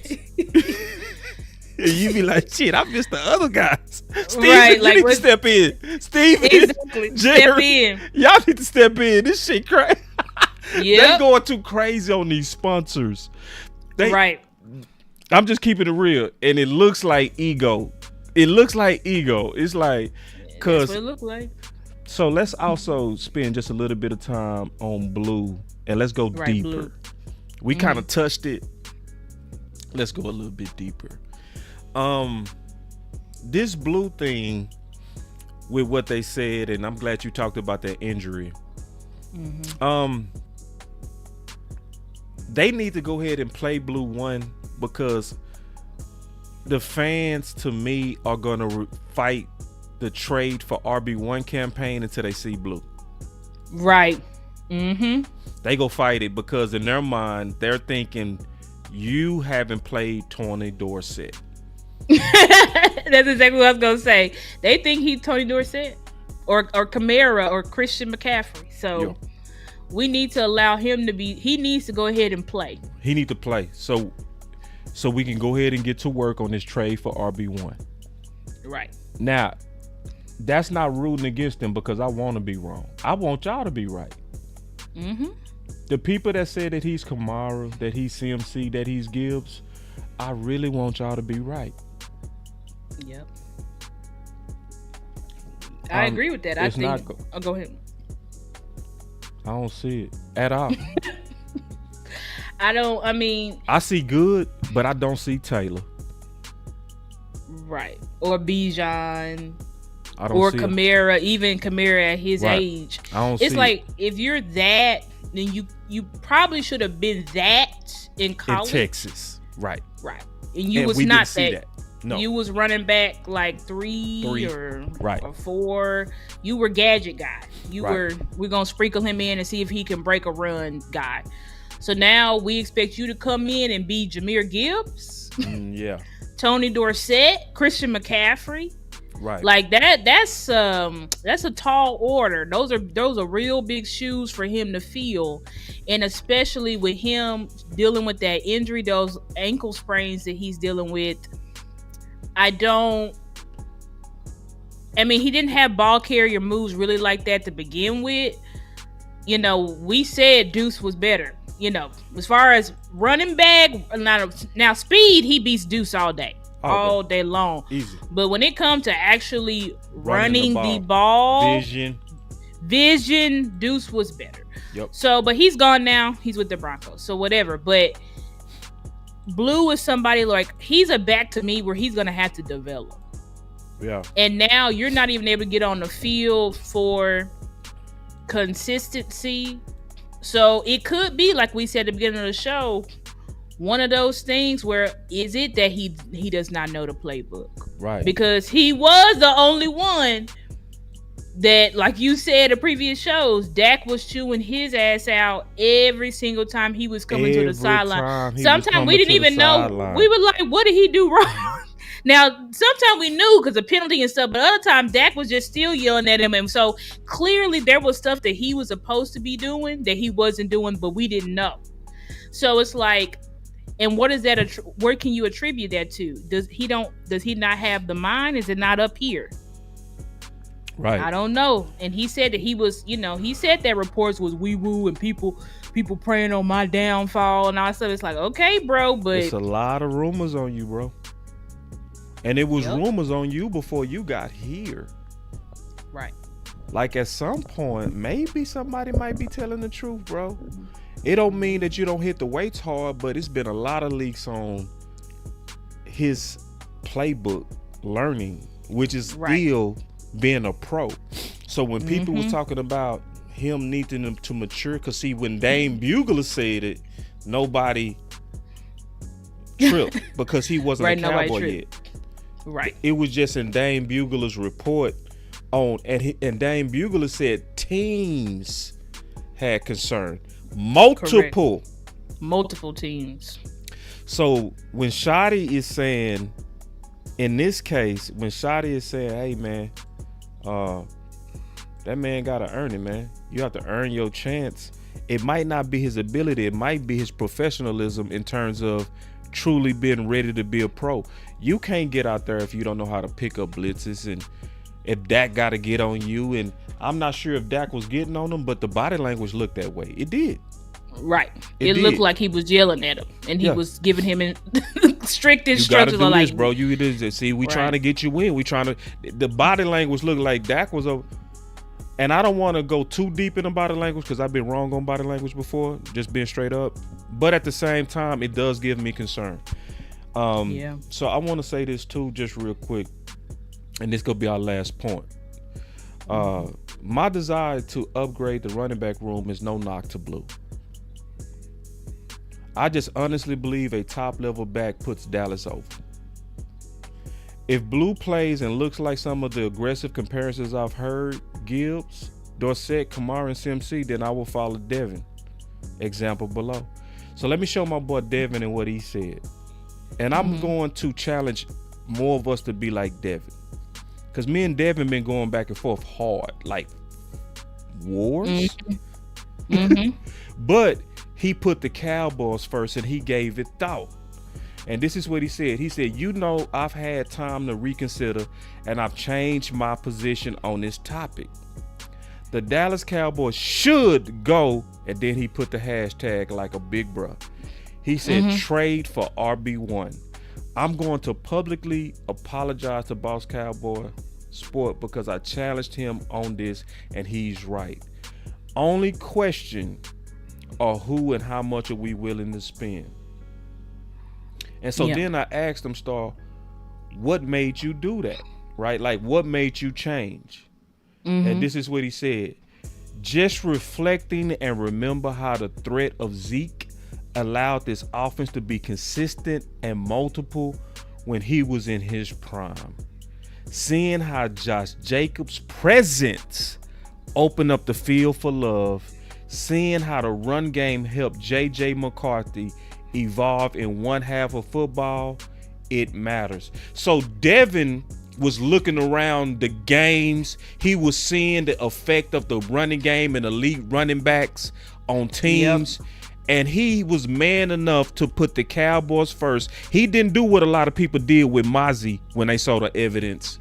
And you be like, shit, I missed the other guys. Steve, right, you need to step in. Steve, exactly. Jerry, step in. Y'all need to step in. This shit crazy. Yeah. They going too crazy on these sponsors. Right. I'm just keeping it real. And it looks like ego. It looks like ego. It's like, that's what it look like. So let's also spend just a little bit of time on Blue and let's go deeper. Blue. We kind of touched it. Let's go a little bit deeper. This Blue thing with what they said, and I'm glad you talked about that injury. They need to go ahead and play Blue 1 because the fans, to me, are going to fight the trade for RB1 campaign until they see Blue. Right. They go fight it because in their mind, they're thinking you haven't played Tony Dorsett. That's exactly what I was going to say. They think he's Tony Dorsett or Kamara or Christian McCaffrey. So we need to allow him to be, he needs to go ahead and play. He needs to play. So we can go ahead and get to work on this trade for RB1. Right. Now, that's not rooting against them because I want to be wrong. I want y'all to be right. The people that say that he's Kamara, that he's CMC, that he's Gibbs, I really want y'all to be right. Yep. I agree with that. I think. Go ahead. I don't see it at all. I see good, but I don't see Taylor. Right. Or Bijan. I don't or see Kamara, even Kamara at his age. I don't it's see like it. If you're that, then you probably should have been that in college. In Texas. Right. Right. And you was not that. No. You was running back like three or 4. You were gadget guy. We're gonna sprinkle him in and see if he can break a run guy. So now we expect you to come in and be Jahmyr Gibbs, Tony Dorsett, Christian McCaffrey. Right. Like that's a tall order. Those are real big shoes for him to fill. And especially with him dealing with that injury, those ankle sprains that he's dealing with. He didn't have ball carrier moves really like that to begin with. we said Deuce was better. As far as running back, now speed, he beats Deuce all day long. Easy. But when it comes to actually running the ball, vision, Deuce was better. Yep. So, but he's gone now. He's with the Broncos. So whatever. But Blue is somebody like, he's a back to me where he's going to have to develop. Yeah. And now you're not even able to get on the field for consistency. So it could be, like we said at the beginning of the show, one of those things where is it that he does not know the playbook? Right. Because he was the only one that, like you said in previous shows, Dak was chewing his ass out every single time he was coming to the sideline. Sometimes we didn't even know. We were like, what did he do wrong? Now, sometimes we knew because of penalty and stuff, but other times Dak was just still yelling at him. And so clearly there was stuff that he was supposed to be doing that he wasn't doing, but we didn't know. So it's like, and what is that? Where can you attribute that to? Does he not have the mind? Is it not up here? Right. I don't know. And he said that he was, he said that reports was wee woo and people praying on my downfall and all that stuff. It's like, okay, bro, but it's a lot of rumors on you, bro. And it was rumors on you before you got here. Right. Like at some point, maybe somebody might be telling the truth, bro. It don't mean that you don't hit the weights hard, but it's been a lot of leaks on his playbook learning, which is still being a pro. So when people was talking about him needing to mature, because see, when Dame Bugler said it, nobody tripped because he wasn't a Cowboy yet. Right. It was just in Dame Bugler's report on, and Dame Bugler said teams had concern. Multiple teams. So when Shotty is saying, in this case, when Shotty is saying, hey man, that man gotta earn it, man. You have to earn your chance. It might not be his ability, it might be his professionalism in terms of truly being ready to be a pro. You can't get out there if you don't know how to pick up blitzes, and if Dak got to get on you. And I'm not sure if Dak was getting on him, but the body language looked that way. It did. Right. It looked like he was yelling at him, and he was giving him strict instructions. You gotta do like, this, bro. You did. See, we trying to get you in. We trying to. The body language looked like Dak was a. And I don't want to go too deep in the body language because I've been wrong on body language before, just being straight up. But at the same time, it does give me concern. So I want to say this too, just real quick, and this gonna be our last point. My desire to upgrade the running back room is no knock to Blue. I just honestly believe a top level back puts Dallas over. If Blue plays and looks like some of the aggressive comparisons I've heard, Gibbs, Dorsett, Kamara, and CMC, then I will follow Devin. Example below. So let me show my boy Devin and what he said. And I'm going to challenge more of us to be like Devin. Because me and Devin been going back and forth hard, like wars. But he put the Cowboys first and he gave it thought. And this is what he said. He said, I've had time to reconsider and I've changed my position on this topic. The Dallas Cowboys should go, and then he put the hashtag like a big bruh. He said, trade for RB1. I'm going to publicly apologize to Boss Cowboy Sport because I challenged him on this and he's right. Only question are who and how much are we willing to spend? And so then I asked him, Star, what made you do that? Right? Like, what made you change? And this is what he said. Just reflecting and remember how the threat of Zeke allowed this offense to be consistent and multiple when he was in his prime. Seeing how Josh Jacobs' presence opened up the field for Love. Seeing how the run game helped J.J. McCarthy evolve in one half of football, it matters. So Devin was looking around the games. He was seeing the effect of the running game and elite running backs on teams. And he was man enough to put the Cowboys first. He didn't do what a lot of people did with Mozzie when they saw the evidence.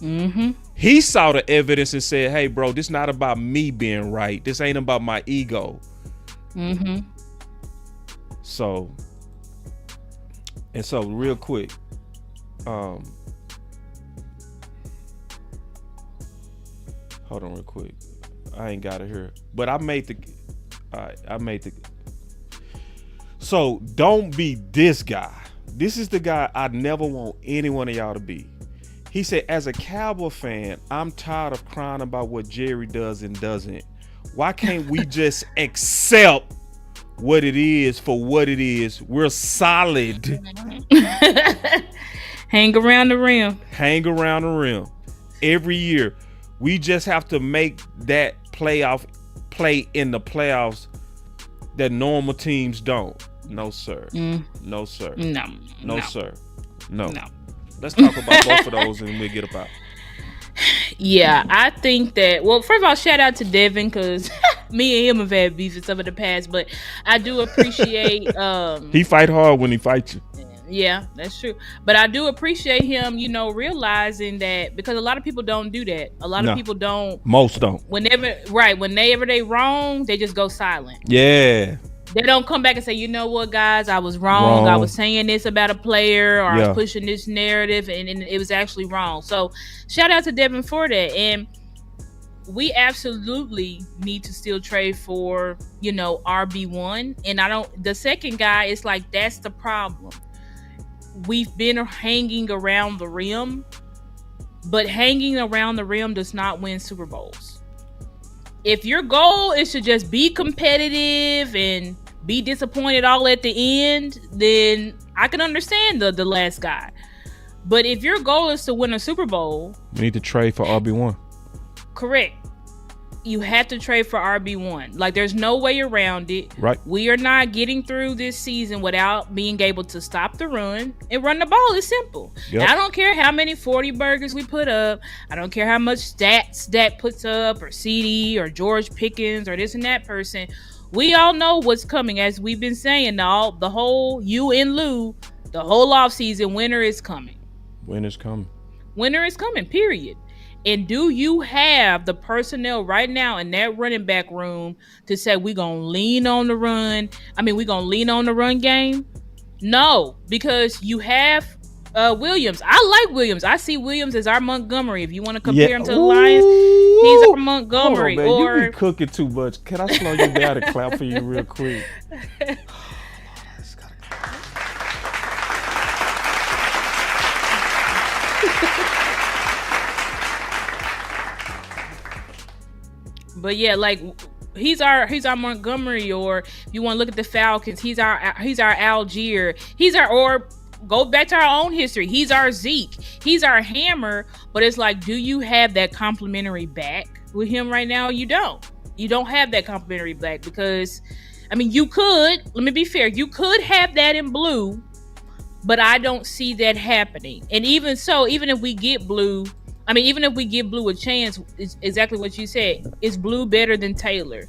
Mm-hmm. He saw the evidence and said, hey, bro, this not about me being right. This ain't about my ego. Mm-hmm. So real quick, hold on real quick. I ain't got it here, but I made the so don't be this guy. This is the guy I never want any one of y'all to be. He said, as a Cowboy fan, I'm tired of crying about what Jerry does and doesn't. Why can't we just accept what it is for what it is? We're solid. Hang around the rim. Hang around the rim. Every year. We just have to make that playoff play in the playoffs that normal teams don't. No, sir. No, sir. No, sir. No. Let's talk about both of those and we'll get up out. Yeah, I think that, well, first of all, shout out to Devin, because me and him have had beef in some of the past, but I do appreciate he fight hard when he fights you. Yeah, that's true. But I do appreciate him, realizing that, because a lot of people don't do that. A lot of people don't. Most don't. Whenever they wrong, they just go silent. Yeah. They don't come back and say, you know what, guys, I was wrong. I was saying this about a player, or I was pushing this narrative, and it was actually wrong. So shout out to Devin for that. And we absolutely need to still trade for, RB1. And the second guy is like, that's the problem. We've been hanging around the rim, but hanging around the rim does not win Super Bowls. If your goal is to just be competitive and be disappointed all at the end, then I can understand the last guy. But if your goal is to win a Super Bowl, you need to trade for RB1. Correct. You have to trade for RB1. Like, there's no way around it. Right. We are not getting through this season without being able to stop the run and run the ball. It's simple. Yep. And I don't care how many 40 burgers we put up. I don't care how much stats Dak puts up, or CD, or George Pickens, or this and that person. We all know what's coming. As we've been saying, the whole you and Lou, the whole offseason, winter is coming. Winter's coming. Winter is coming, period. And do you have the personnel right now in that running back room to say we're going to lean on the run? We're going to lean on the run game? No, because you have Williams. I like Williams. I see Williams as our Montgomery. If you want to compare him to the Lions, he's our Montgomery. Hold on, man. You be cooking too much. Can I slow you down and clap for you real quick? But yeah, like he's our Montgomery, or if you want to look at the Falcons, he's our Algier. Or go back to our own history. He's our Zeke. He's our Hammer. But it's like, do you have that complimentary back with him right now? You don't. You don't have that complimentary back, because you could. Let me be fair. You could have that in blue, but I don't see that happening. And even so, even if we get blue. Even if we give Blue a chance, it's exactly what you said. Is Blue better than Taylor?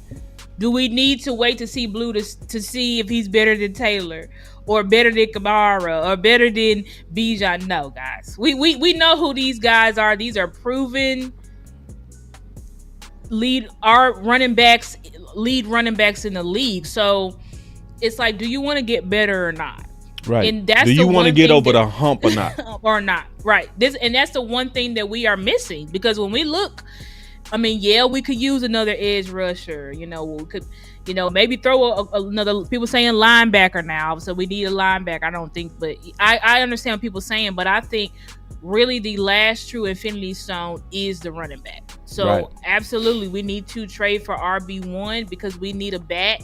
Do we need to wait to see Blue to see if he's better than Taylor, or better than Kamara, or better than Bijan? No, guys. We know who these guys are. These are proven lead running backs in the league. So it's like, do you want to get better or not? Right. And that's do you want to get over the hump or not? Or not. Right. That's the one thing that we are missing, because when we look, we could use another edge rusher. We could, maybe throw another, people saying linebacker now. So we need a linebacker. I don't think, but I understand what people are saying, but I think really the last true infinity stone is the running back. So Absolutely, we need to trade for RB1, because we need a back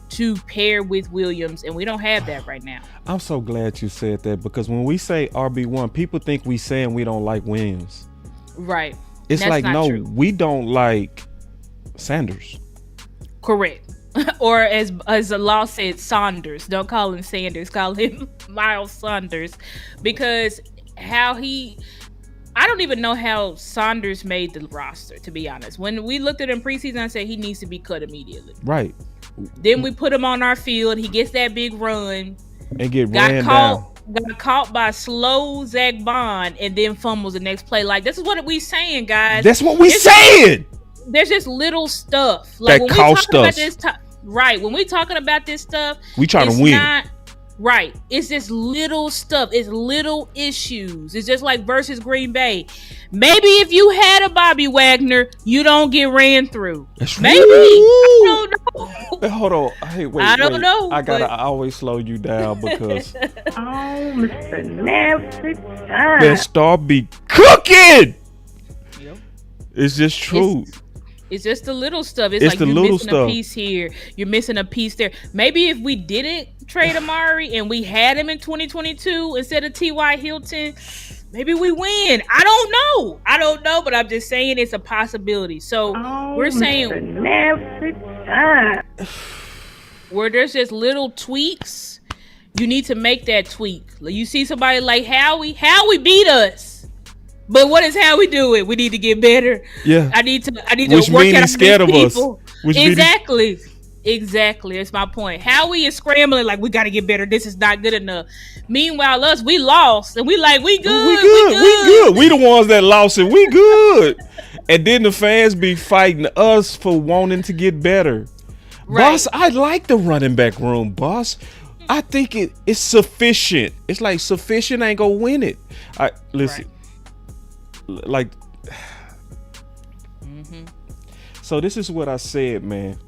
to pair with Williams, and we don't have that right now. I'm so glad you said that, because when we say RB1, people think we saying we don't like Williams. Right. It's like, no, true. We don't like Sanders. Correct. Or as the law said, Saunders. Don't call him Sanders, call him Miles Saunders, because I don't even know how Saunders made the roster, to be honest. When we looked at him preseason, I said he needs to be cut immediately. Right. Then we put him on our field. He gets that big run. And ran down. got caught by slow Zach Bond and then fumbles the next play. Like, this is what we saying, guys. That's what we saying. There's just little stuff like that cost us. Right, when we talking about this stuff, we trying to win. Right, it's just little stuff. It's little issues. It's just like versus Green Bay. Maybe if you had a Bobby Wagner, you don't get ran through. Maybe. I don't know. Hold on. Hey, wait. I don't know. I gotta always slow you down because Mr. Nasty that star be cooking. Yep. It's just true. It's just the little stuff. It's like you're missing a piece here. You're missing a piece there. Maybe if we didn't trade Amari and we had him in 2022 instead of T.Y. Hilton, maybe we win. I don't know, but I'm just saying it's a possibility. So we're saying where there's just little tweaks, you need to make that tweak. You see somebody like Howie beat us. But what is how we do it? We need to get better. Yeah. I need to Which work means out he's scared of us. Exactly. Exactly. That's my point. Howie is scrambling like we got to get better. This is not good enough. Meanwhile, us, we lost and we good. We good. We the ones that lost it. We good. And then the fans be fighting us for wanting to get better. Right. Boss, I like the running back room, boss. I think it's sufficient. It's like sufficient ain't gonna win it. Listen. Right. Like, So this is what I said, man.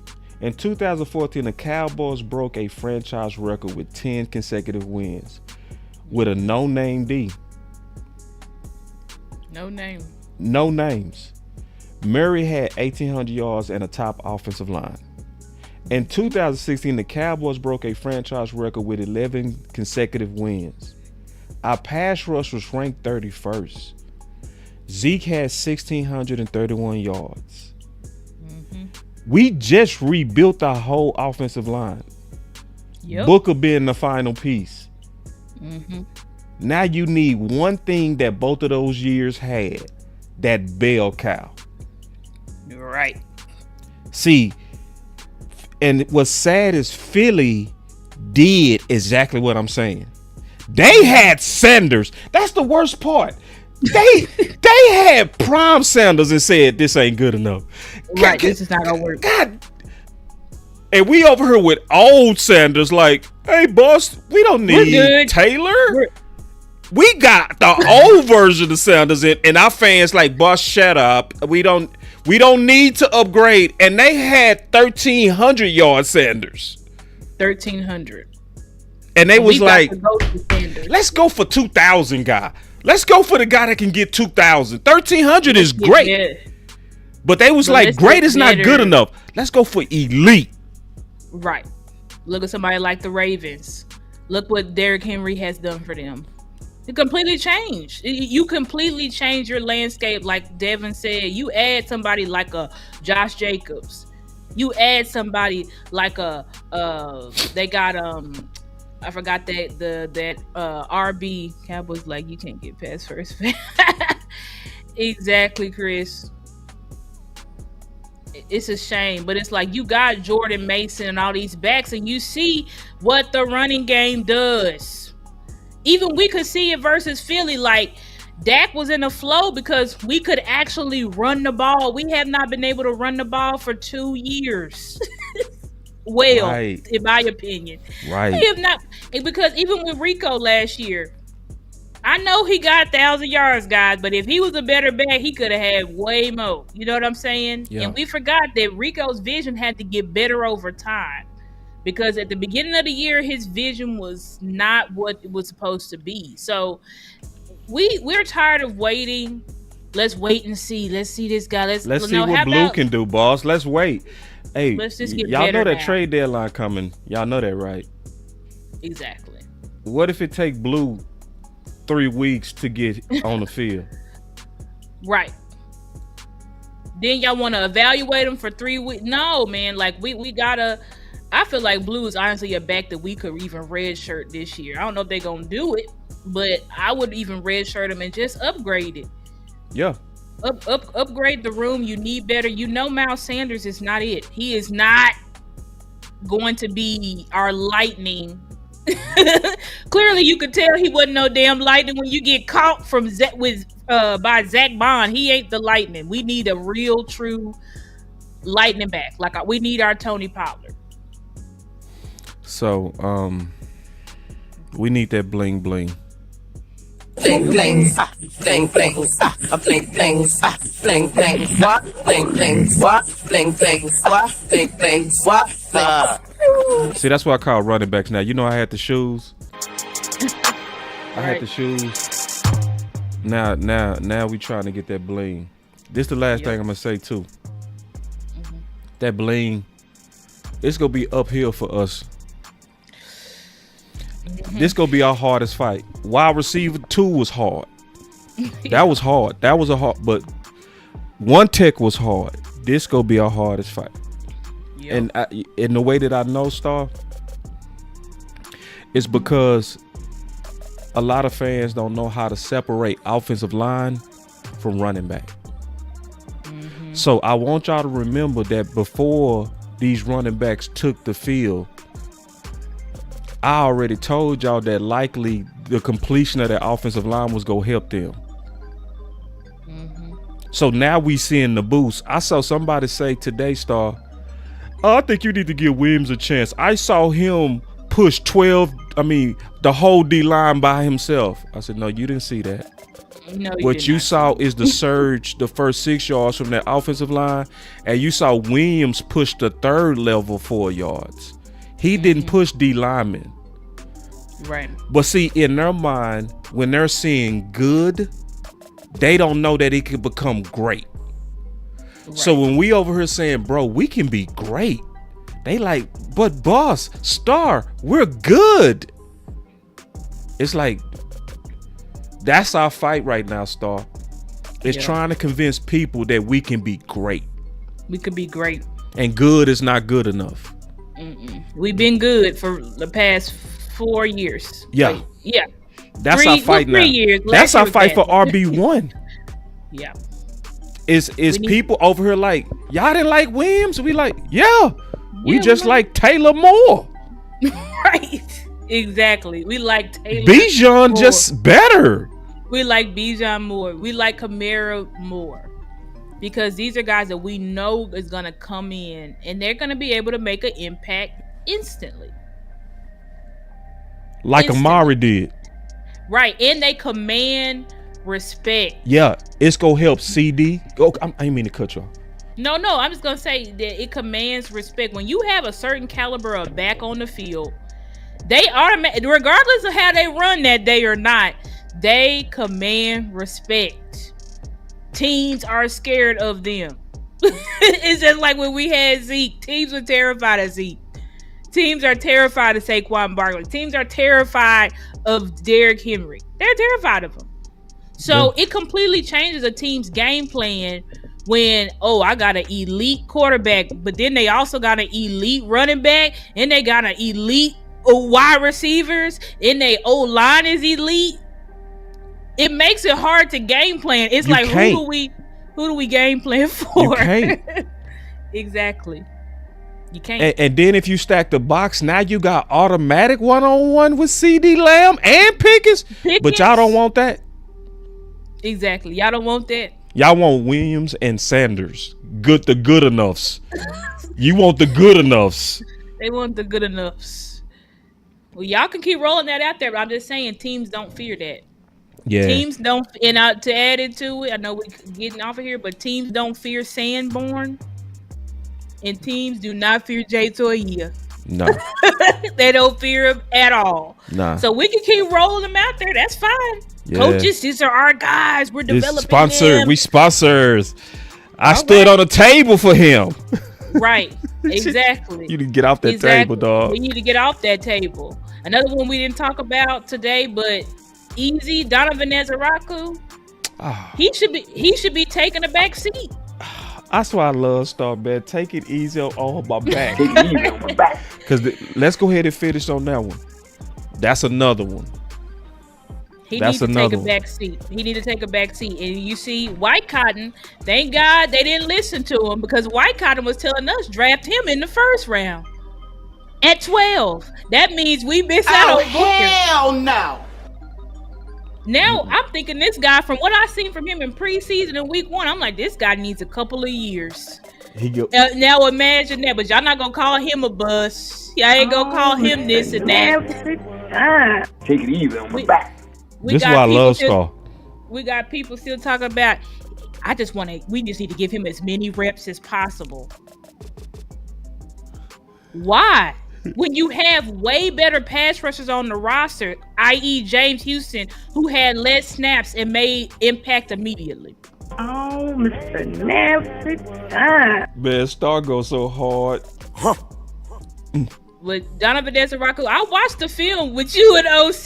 In 2014, the Cowboys broke a franchise record with 10 consecutive wins with a no-name D. No names. Murray had 1,800 yards and a top offensive line. In 2016, the Cowboys broke a franchise record with 11 consecutive wins. Our pass rush was ranked 31st. Zeke had 1,631 yards. We just rebuilt our whole offensive line. Yep. Booker being the final piece. Now you need one thing that both of those years had, that bell cow. Right. See, and what's sad is Philly did exactly what I'm saying. They had Sanders. That's the worst part. They had prime Sanders and said this ain't good enough. Right, this is not gonna work. God. And we over here with old Sanders like, hey boss, we don't need Taylor. We got the old version of Sanders and our fans like, boss, shut up. We don't need to upgrade. And they had 1,300 yard Sanders. 1,300. And they was like, let's go for 2,000 guy. Let's go for the guy that can get 2,000. 1,300 is great. Yeah. But they was like, great is not good enough. Let's go for elite. Right. Look at somebody like the Ravens. Look what Derrick Henry has done for them. It completely changed. You completely change your landscape, like Devin said. You add somebody like a Josh Jacobs. You add somebody like they got I forgot that RB Cowboys like you can't get past first. Exactly, Chris. It's a shame, but it's like you got Jordan Mason and all these backs, and you see what the running game does. Even we could see it versus Philly. Like Dak was in the flow because we could actually run the ball. We have not been able to run the ball for 2 years. In my opinion. Right. We have not, because even with Rico last year, I know he got 1,000 yards, guys, but if he was a better back, he could have had way more. You know what I'm saying? Yeah. And we forgot that Rico's vision had to get better over time. Because at the beginning of the year, his vision was not what it was supposed to be. So we're tired of waiting. Let's wait and see. Let's see this guy. Let's see what Blue can do, boss. Let's wait. Hey, let's just get y'all know that now. Trade deadline coming. Y'all know that, right? Exactly. What if it take Blue 3 weeks to get on the field? Right. Then y'all want to evaluate him for 3 weeks? No, man. Like we gotta. I feel like Blue is honestly a back that we could even redshirt this year. I don't know if they're gonna do it, but I would even redshirt him and just upgrade it. Yeah. Upgrade the room. You need better. You know, Miles Sanders is not it. He is not going to be our lightning Clearly, you could tell he wasn't no damn Lightning when you get caught by Zach Bond. He ain't the Lightning. We need a real, true Lightning back. Like we need our Tony Pollard. So, we need that bling bling. Bling bling, bling bling, bling bling, bling bling, what? Bling bling, what? Bling bling, what? Bling bling, what? See, that's what I call running backs now. You know, I had the shoes. I had the shoes. Now we trying to get that bling. This the last thing I'm gonna say too. That bling, it's gonna be uphill for us. This gonna be our hardest fight. Wide receiver 2 was hard. That was hard. That was a hard, but one tech was hard. This gonna be our hardest fight. Yep. And in the way that I know, Star, it's because a lot of fans don't know how to separate offensive line from running back. So I want y'all to remember that before these running backs took the field, I already told y'all that likely the completion of that offensive line was going to help them. So now we seeing the boost. I saw somebody say today, Star, I think you need to give Williams a chance. I saw him push the whole D-line by himself. I said, no, you didn't see that. No, what you saw is the surge, the first 6 yards from that offensive line, and you saw Williams push the third level 4 yards. He didn't push D linemen. Right. But see, in their mind, when they're seeing good, they don't know that it could become great. Right. So when we over here saying, bro, we can be great, they like, but boss, Star, we're good. It's like, that's our fight right now, Star. It's trying to convince people that we can be great. We could be great. And good is not good enough. We've been good for the past 4 years. Yeah. Wait, yeah. That's our fight now. 3 years. That's our fight for RB1. Yeah. Is people over here like, y'all didn't like Williams? We like, yeah. We just like Taylor Moore. Right. Exactly. We like Taylor Bijan Moore. Just better. We like Bijan more. We like Kamara more. Because these are guys that we know is going to come in and they're going to be able to make an impact instantly. Like Amari did. Right. And they command respect. Yeah. It's going to help CD. Oh, I didn't mean to cut you off. No. I'm just going to say that it commands respect. When you have a certain caliber of back on the field, they regardless of how they run that day or not, they command respect. Teams are scared of them. It's just like when we had Zeke. Teams were terrified of Zeke. Teams are terrified of Saquon Barkley. Teams are terrified of Derrick Henry. They're terrified of him. So it completely changes a team's game plan when, I got an elite quarterback, but then they also got an elite running back, and they got an elite wide receivers, and they O-line is elite. It makes it hard to game plan. It's like, who do we game plan for? You can't. Exactly. You can't. And then if you stack the box, now you got automatic one-on-one with CD Lamb and Pickens. But y'all don't want that. Exactly. Y'all don't want that. Y'all want Williams and Sanders. The good enoughs. You want the good enoughs. They want the good enoughs. Well, y'all can keep rolling that out there, but I'm just saying teams don't fear that. Yeah. Teams don't, and to add into it, I know we're getting off of here, but teams don't fear Sanborn, and teams do not fear Jay Toia. No. They don't fear him at all. Nah. So we can keep rolling them out there. That's fine. Yeah. Coaches, these are our guys. We're developing sponsored. them. We sponsors. I stood on a table for him. Right. Exactly. You need to get off that table, dog. We need to get off that table. Another one we didn't talk about today, but easy, Donovan Ezeraku. He should be taking a back seat. That's why I love Star, man. Take it easy on my back. Because let's go ahead and finish on that one. That's another one. He needs to take a back seat. He needs to take a back seat. And you see, White Cotton, thank God they didn't listen to him, because White Cotton was telling us draft him in the first round. At 12. That means we missed out on Booker. Hell no. Now I'm thinking this guy, from what I seen from him in preseason in week 1, I'm like, this guy needs a couple of years. Now imagine that, but y'all not gonna call him a bust. Y'all ain't gonna call him this and that. Take it easy on my back. This is why I love Scar. We got people still talking about, we just need to give him as many reps as possible. Why? When you have way better pass rushers on the roster, i.e. James Houston, who had less snaps and made impact immediately. Oh, Mr. Nasty. Man, Star goes so hard. With Donovan Desiraku, I watched the film with you and OC.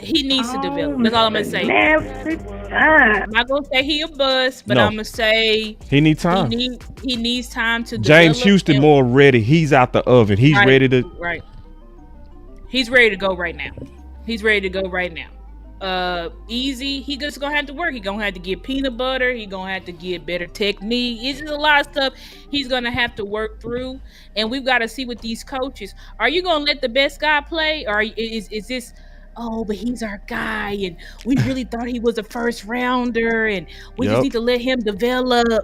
He needs to develop. That's all I'm gonna say. I'm not gonna say he a bust, but I'm gonna say he needs time. He needs time to James develop. Houston more ready. He's out the oven. He's ready to. Right. He's ready to go right now. Easy. He just gonna have to work. He gonna have to get peanut butter. He gonna have to get better technique. It's just a lot of stuff he's gonna have to work through. And we've got to see with these coaches. Are you gonna let the best guy play, or is this? Oh, but he's our guy, and we really thought he was a first rounder, and we just need to let him develop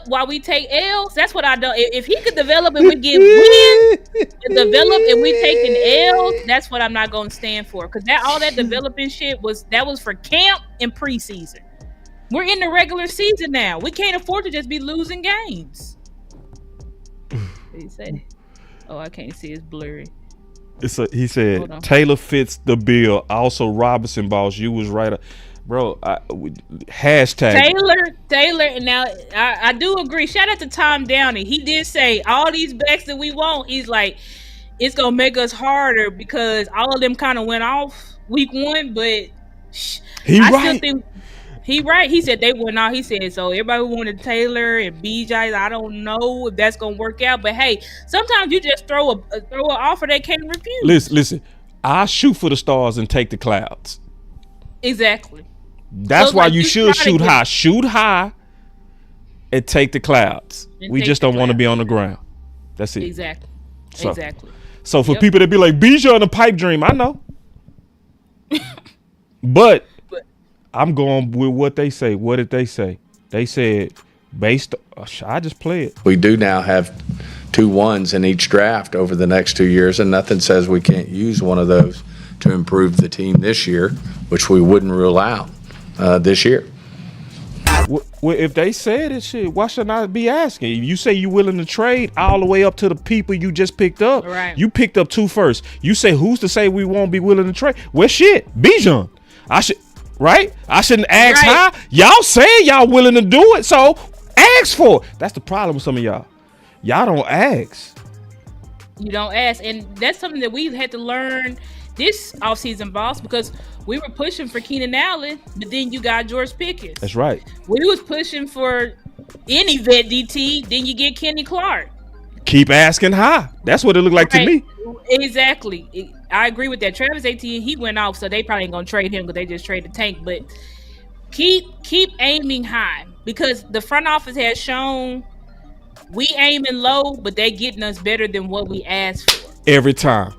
while we take L's. That's what I do. If he could develop and we get wins, develop and we taking L's, that's what I'm not going to stand for. Because all that developing shit was for camp and preseason. We're in the regular season now. We can't afford to just be losing games. What did he say? Oh, I can't see. It's blurry. He said Taylor fits the bill. Also, Robinson, boss, you was right, bro. Hashtag Taylor. Now I do agree. Shout out to Tom Downey. He did say all these backs that we want. He's like, it's gonna make us harder because all of them kind of went off week 1. But still think he right. He said they went off. He said so. Everybody wanted Taylor and BJ. I don't know if that's gonna work out. But hey, sometimes you just throw an offer they can't refuse. Listen. I shoot for the stars and take the clouds. Exactly. That's why you should shoot high. Shoot high and take the clouds. We just don't want to be on the ground. That's it. Exactly. So for people that be like, Bijan a pipe dream, I know. but I'm going with what they say. What did they say? They said I just play it. We do now have 2 1s in each draft over the next 2 years, and nothing says we can't use one of those to improve the team this year, which we wouldn't rule out this year. Well, if they said it, shit, why should I be asking? If you say you're willing to trade all the way up to the people you just picked up, right. You picked up 2 first. You say who's to say we won't be willing to trade? Well, shit, Bijan. I shouldn't ask high. Y'all saying y'all willing to do it, so ask for it. That's the problem with some of y'all. Y'all don't ask. You don't ask, and that's something that we've had to learn this offseason, boss, because we were pushing for Keenan Allen, but then you got George Pickens. That's right. We was pushing for any vet DT, then you get Kenny Clark. Keep asking high. That's what it looked like to me. Exactly. I agree with that. Travis Etienne, he went off, so they probably ain't gonna trade him because they just traded Tank. But keep aiming high, because the front office has shown we aiming low, but they getting us better than what we asked for every time.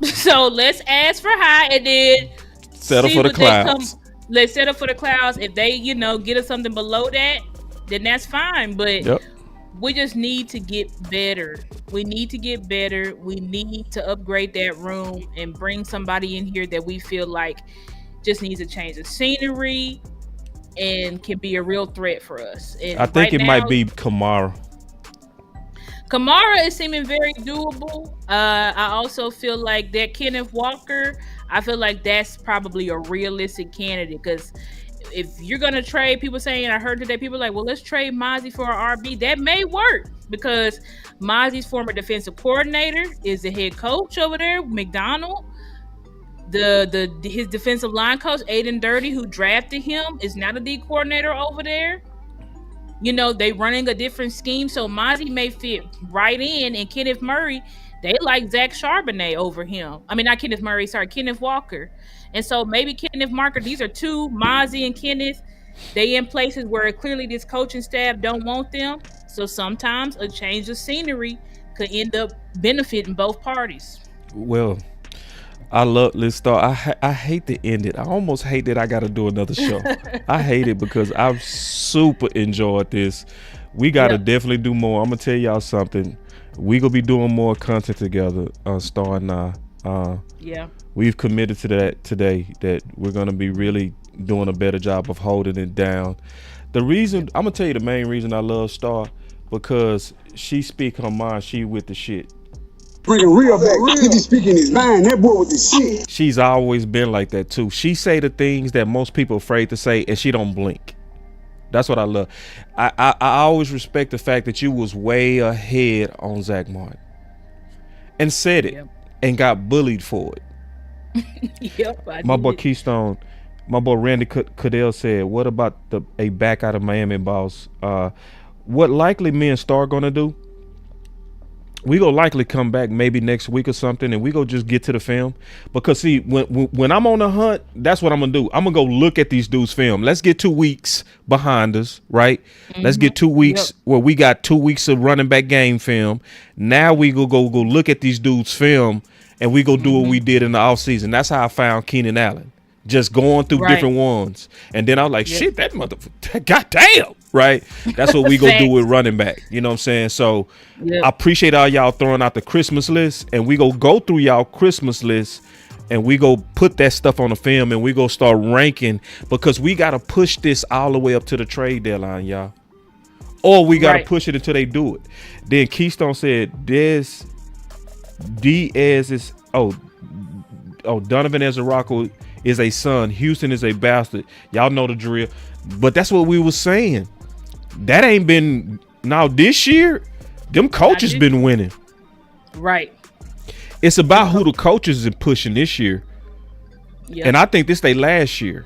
So let's ask for high and then settle for the clouds. Let's settle for the clouds. If they, get us something below that, then that's fine. But we just need to get better. We need to get better. We need to upgrade that room and bring somebody in here that we feel like just needs a change of scenery and can be a real threat for us. And I think it might be Kamara. Kamara is seeming very doable. I also feel like that Kenneth Walker, I feel like that's probably a realistic candidate, because if you're going to trade, people saying, I heard today, people are like, well, let's trade Mozzie for an RB. That may work, because Mozzie's former defensive coordinator is the head coach over there, McDonald. His defensive line coach, Aiden Dirty, who drafted him, is now the D coordinator over there. They running a different scheme, so Mozzie may fit right in. And Kenneth Murray, they like Zach Charbonnet over him. I mean, not Kenneth Murray, sorry, Kenneth Walker. And so maybe Kenneth Walker, these are two, Mozzie and Kenneth, they in places where clearly this coaching staff don't want them. So sometimes a change of scenery could end up benefiting both parties. Well, let's start. I hate to end it. I almost hate that I got to do another show. I hate it because I've super enjoyed this. We got to definitely do more. I'm going to tell y'all something. We going to be doing more content together, Star and I. We've committed to that today, that we're going to be really doing a better job of holding it down. The reason, I'm going to tell you the main reason I love Star, because she speak her mind. She with the shit. Bring it real back. He be speaking his mind. That boy with the shit. She's always been like that too. She say the things that most people afraid to say, and she don't blink. That's what I love. I always respect the fact that you was way ahead on Zach Martin and said it and got bullied for it. My boy Keystone, my boy Randy Cadell said, what about a back out of Miami boss? What likely me and Star gonna do? We gonna likely come back maybe next week or something, and we go just get to the film. Because see, when I'm on the hunt, that's what I'm gonna do. I'm gonna go look at these dudes' film. Let's get 2 weeks behind us, right? Let's get 2 weeks where we got 2 weeks of running back game film. Now we go look at these dudes' film, and we go do what we did in the offseason. That's how I found Keenan Allen. Just going through different ones. And then I was like, shit, that motherfucker, goddamn, right? That's what we go do with running back. You know what I'm saying? So I appreciate all y'all throwing out the Christmas list, and we go through y'all Christmas list, and we go put that stuff on the film, and we go start ranking, because we got to push this all the way up to the trade deadline, y'all. Or we got to push it until they do it. Then Keystone said, Diaz is, Donovan Ezra is a son. Houston is a bastard. Y'all know the drill. But that's what we was saying. That ain't been now this year. Them coaches been winning. Right. It's about who the coaches is pushing this year. And I think this they last year.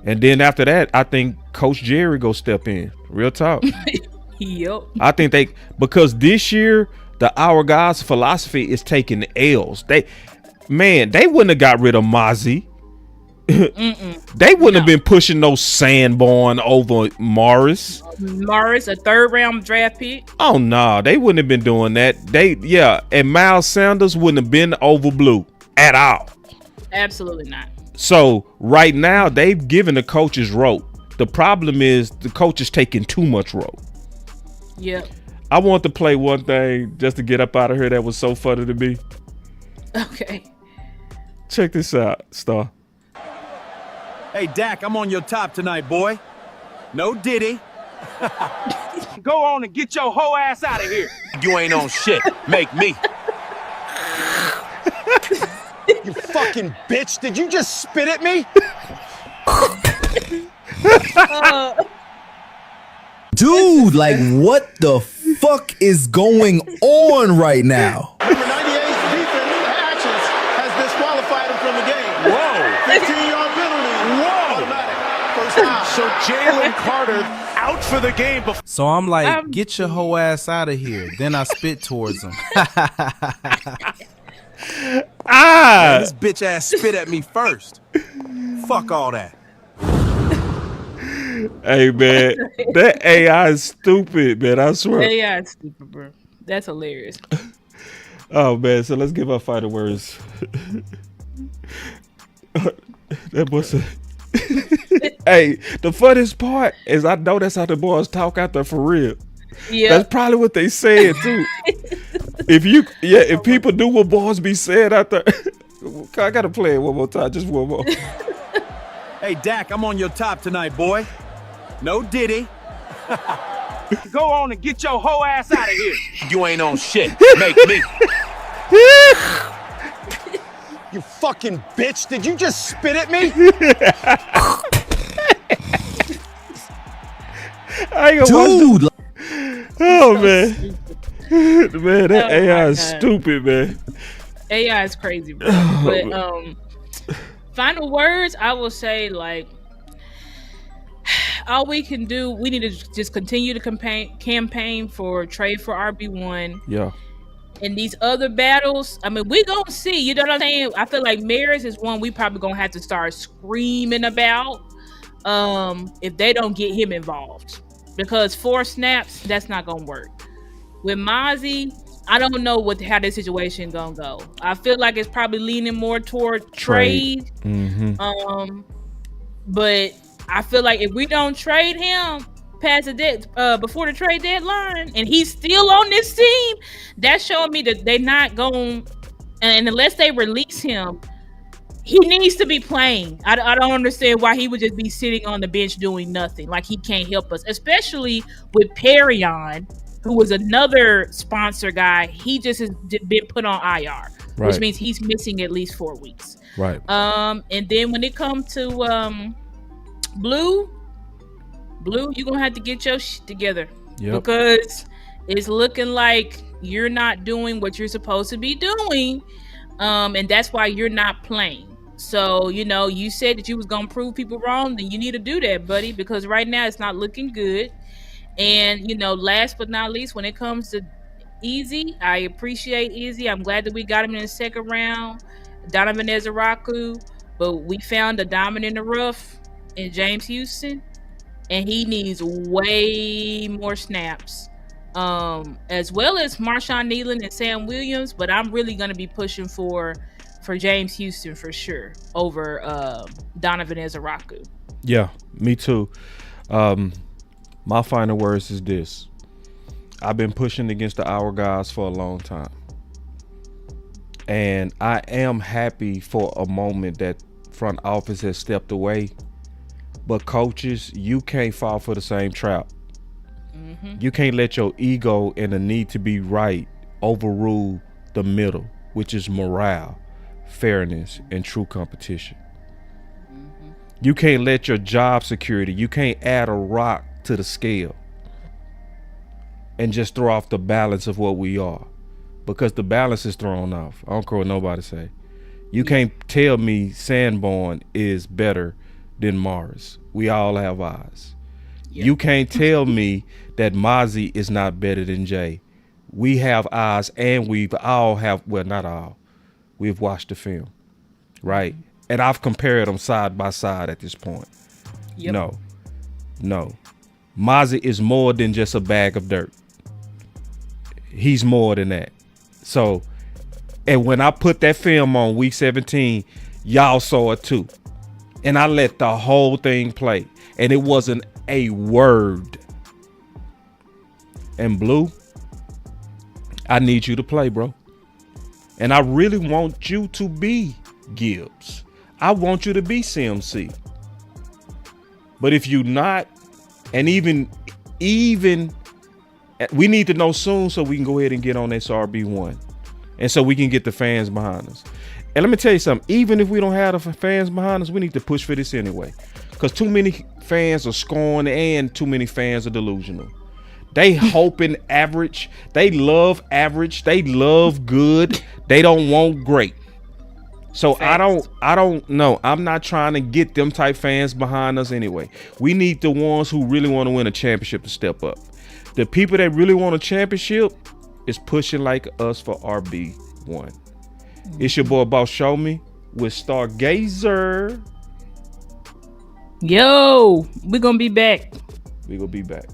And then after that, I think Coach Jerry go step in. Real talk. I think because this year our guys' philosophy is taking L's. They wouldn't have got rid of Mozzie. They wouldn't have been pushing no Sanborn over Morris, a third-round draft pick. Oh no, they wouldn't have been doing that. And Miles Sanders wouldn't have been over Blue at all. Absolutely not. So right now they've given the coaches rope. The problem is the coaches taking too much rope. Yep. I want to play one thing just to get up out of here that was so funny to me. Okay. Check this out, Star. Hey, Dak, I'm on your top tonight, boy. No Diddy. Go on and get your hoe ass out of here. You ain't on shit. Make me. You fucking bitch. Did you just spit at me? Dude, like, what the fuck is going on right now? Number 98's defensive actions has disqualified him from the game. Whoa. 15-yard penalty. Whoa. Automatic. First down. So Jalen Carter out for the game. So I'm like, get your whole ass out of here. Then I spit towards him. Man, this bitch ass spit at me first. Fuck all that. Hey man, that AI is stupid, man. I swear. AI is stupid, bro. That's hilarious. Oh man, so let's give our final words. That boy said. Hey, the funniest part is I know that's how the boys talk out there for real. Yeah, that's probably what they said too. If people do what boys be saying out there, I gotta play it one more time, just one more. Hey Dak, I'm on your top tonight, boy. No Diddy. Go on and get your hoe ass out of here. You ain't on shit. Make me. You fucking bitch. Did you just spit at me? I ain't gonna watch oh man. Man, that AI is stupid, man. AI is crazy, bro. But final words, I will say, like, all we can do, we need to just continue to campaign for trade for RB1. Yeah. And these other battles, I mean, we gonna see. You know what I'm saying? I feel like Maris is one we probably gonna have to start screaming about if they don't get him involved. because 4 snaps, that's not gonna work. With Mozzie, I don't know how this situation gonna go. I feel like it's probably leaning more toward trade. But I feel like if we don't trade him past before the trade deadline, and he's still on this team, that's showing me that they're not going. And unless they release him, he needs to be playing. I don't understand why he would just be sitting on the bench doing nothing. Like, he can't help us, especially with Perrion, who was another sponsor guy. He just has been put on IR, which means he's missing at least 4 weeks. Right. And then when it comes to Blue, you're gonna have to get your shit together. Because it's looking like you're not doing what you're supposed to be doing. And that's why you're not playing. So, you said that you was gonna prove people wrong, then you need to do that, buddy, because right now it's not looking good. And last but not least, when it comes to Easy, I appreciate Easy. I'm glad that we got him in the second round, Donovan Ezeraku, but we found a diamond in the rough in James Houston, and he needs way more snaps, as well as Marshawn Nealon and Sam Williams. But I'm really going to be pushing for James Houston for sure over Donovan Ezeraku. Yeah, me too. My final words is this. I've been pushing against the Our guys for a long time. And I am happy for a moment that front office has stepped away. But coaches, you can't fall for the same trap. You can't let your ego and the need to be right overrule the middle, which is morale, fairness, and true competition. You can't let your job security, you can't add a rock to the scale and just throw off the balance of what we are, because the balance is thrown off. I don't care what nobody say. You can't tell me Sanborn is better than Morris. We all have eyes. You can't tell me that Mozzie is not better than Jay. We have eyes, and we've all have, well, not all. We've watched the film, right? And I've compared them side by side at this point. No. Mozzie is more than just a bag of dirt. He's more than that. So, and when I put that film on week 17, y'all saw it too. And I let the whole thing play. And it wasn't a word. And Blue, I need you to play, bro. And I really want you to be Gibbs. I want you to be CMC. But if you're not, and even we need to know soon so we can go ahead and get on this RB1. And so we can get the fans behind us. And let me tell you something, even if we don't have the fans behind us, we need to push for this anyway. Because too many fans are scorned and too many fans are delusional. They hoping average. They love average. They love good. They don't want great. So I don't know. I'm not trying to get them type fans behind us anyway. We need the ones who really want to win a championship to step up. The people that really want a championship is pushing like us for RB1. It's your boy Boss Show Me with Stargazer. Yo, we're gonna be back. We're gonna be back.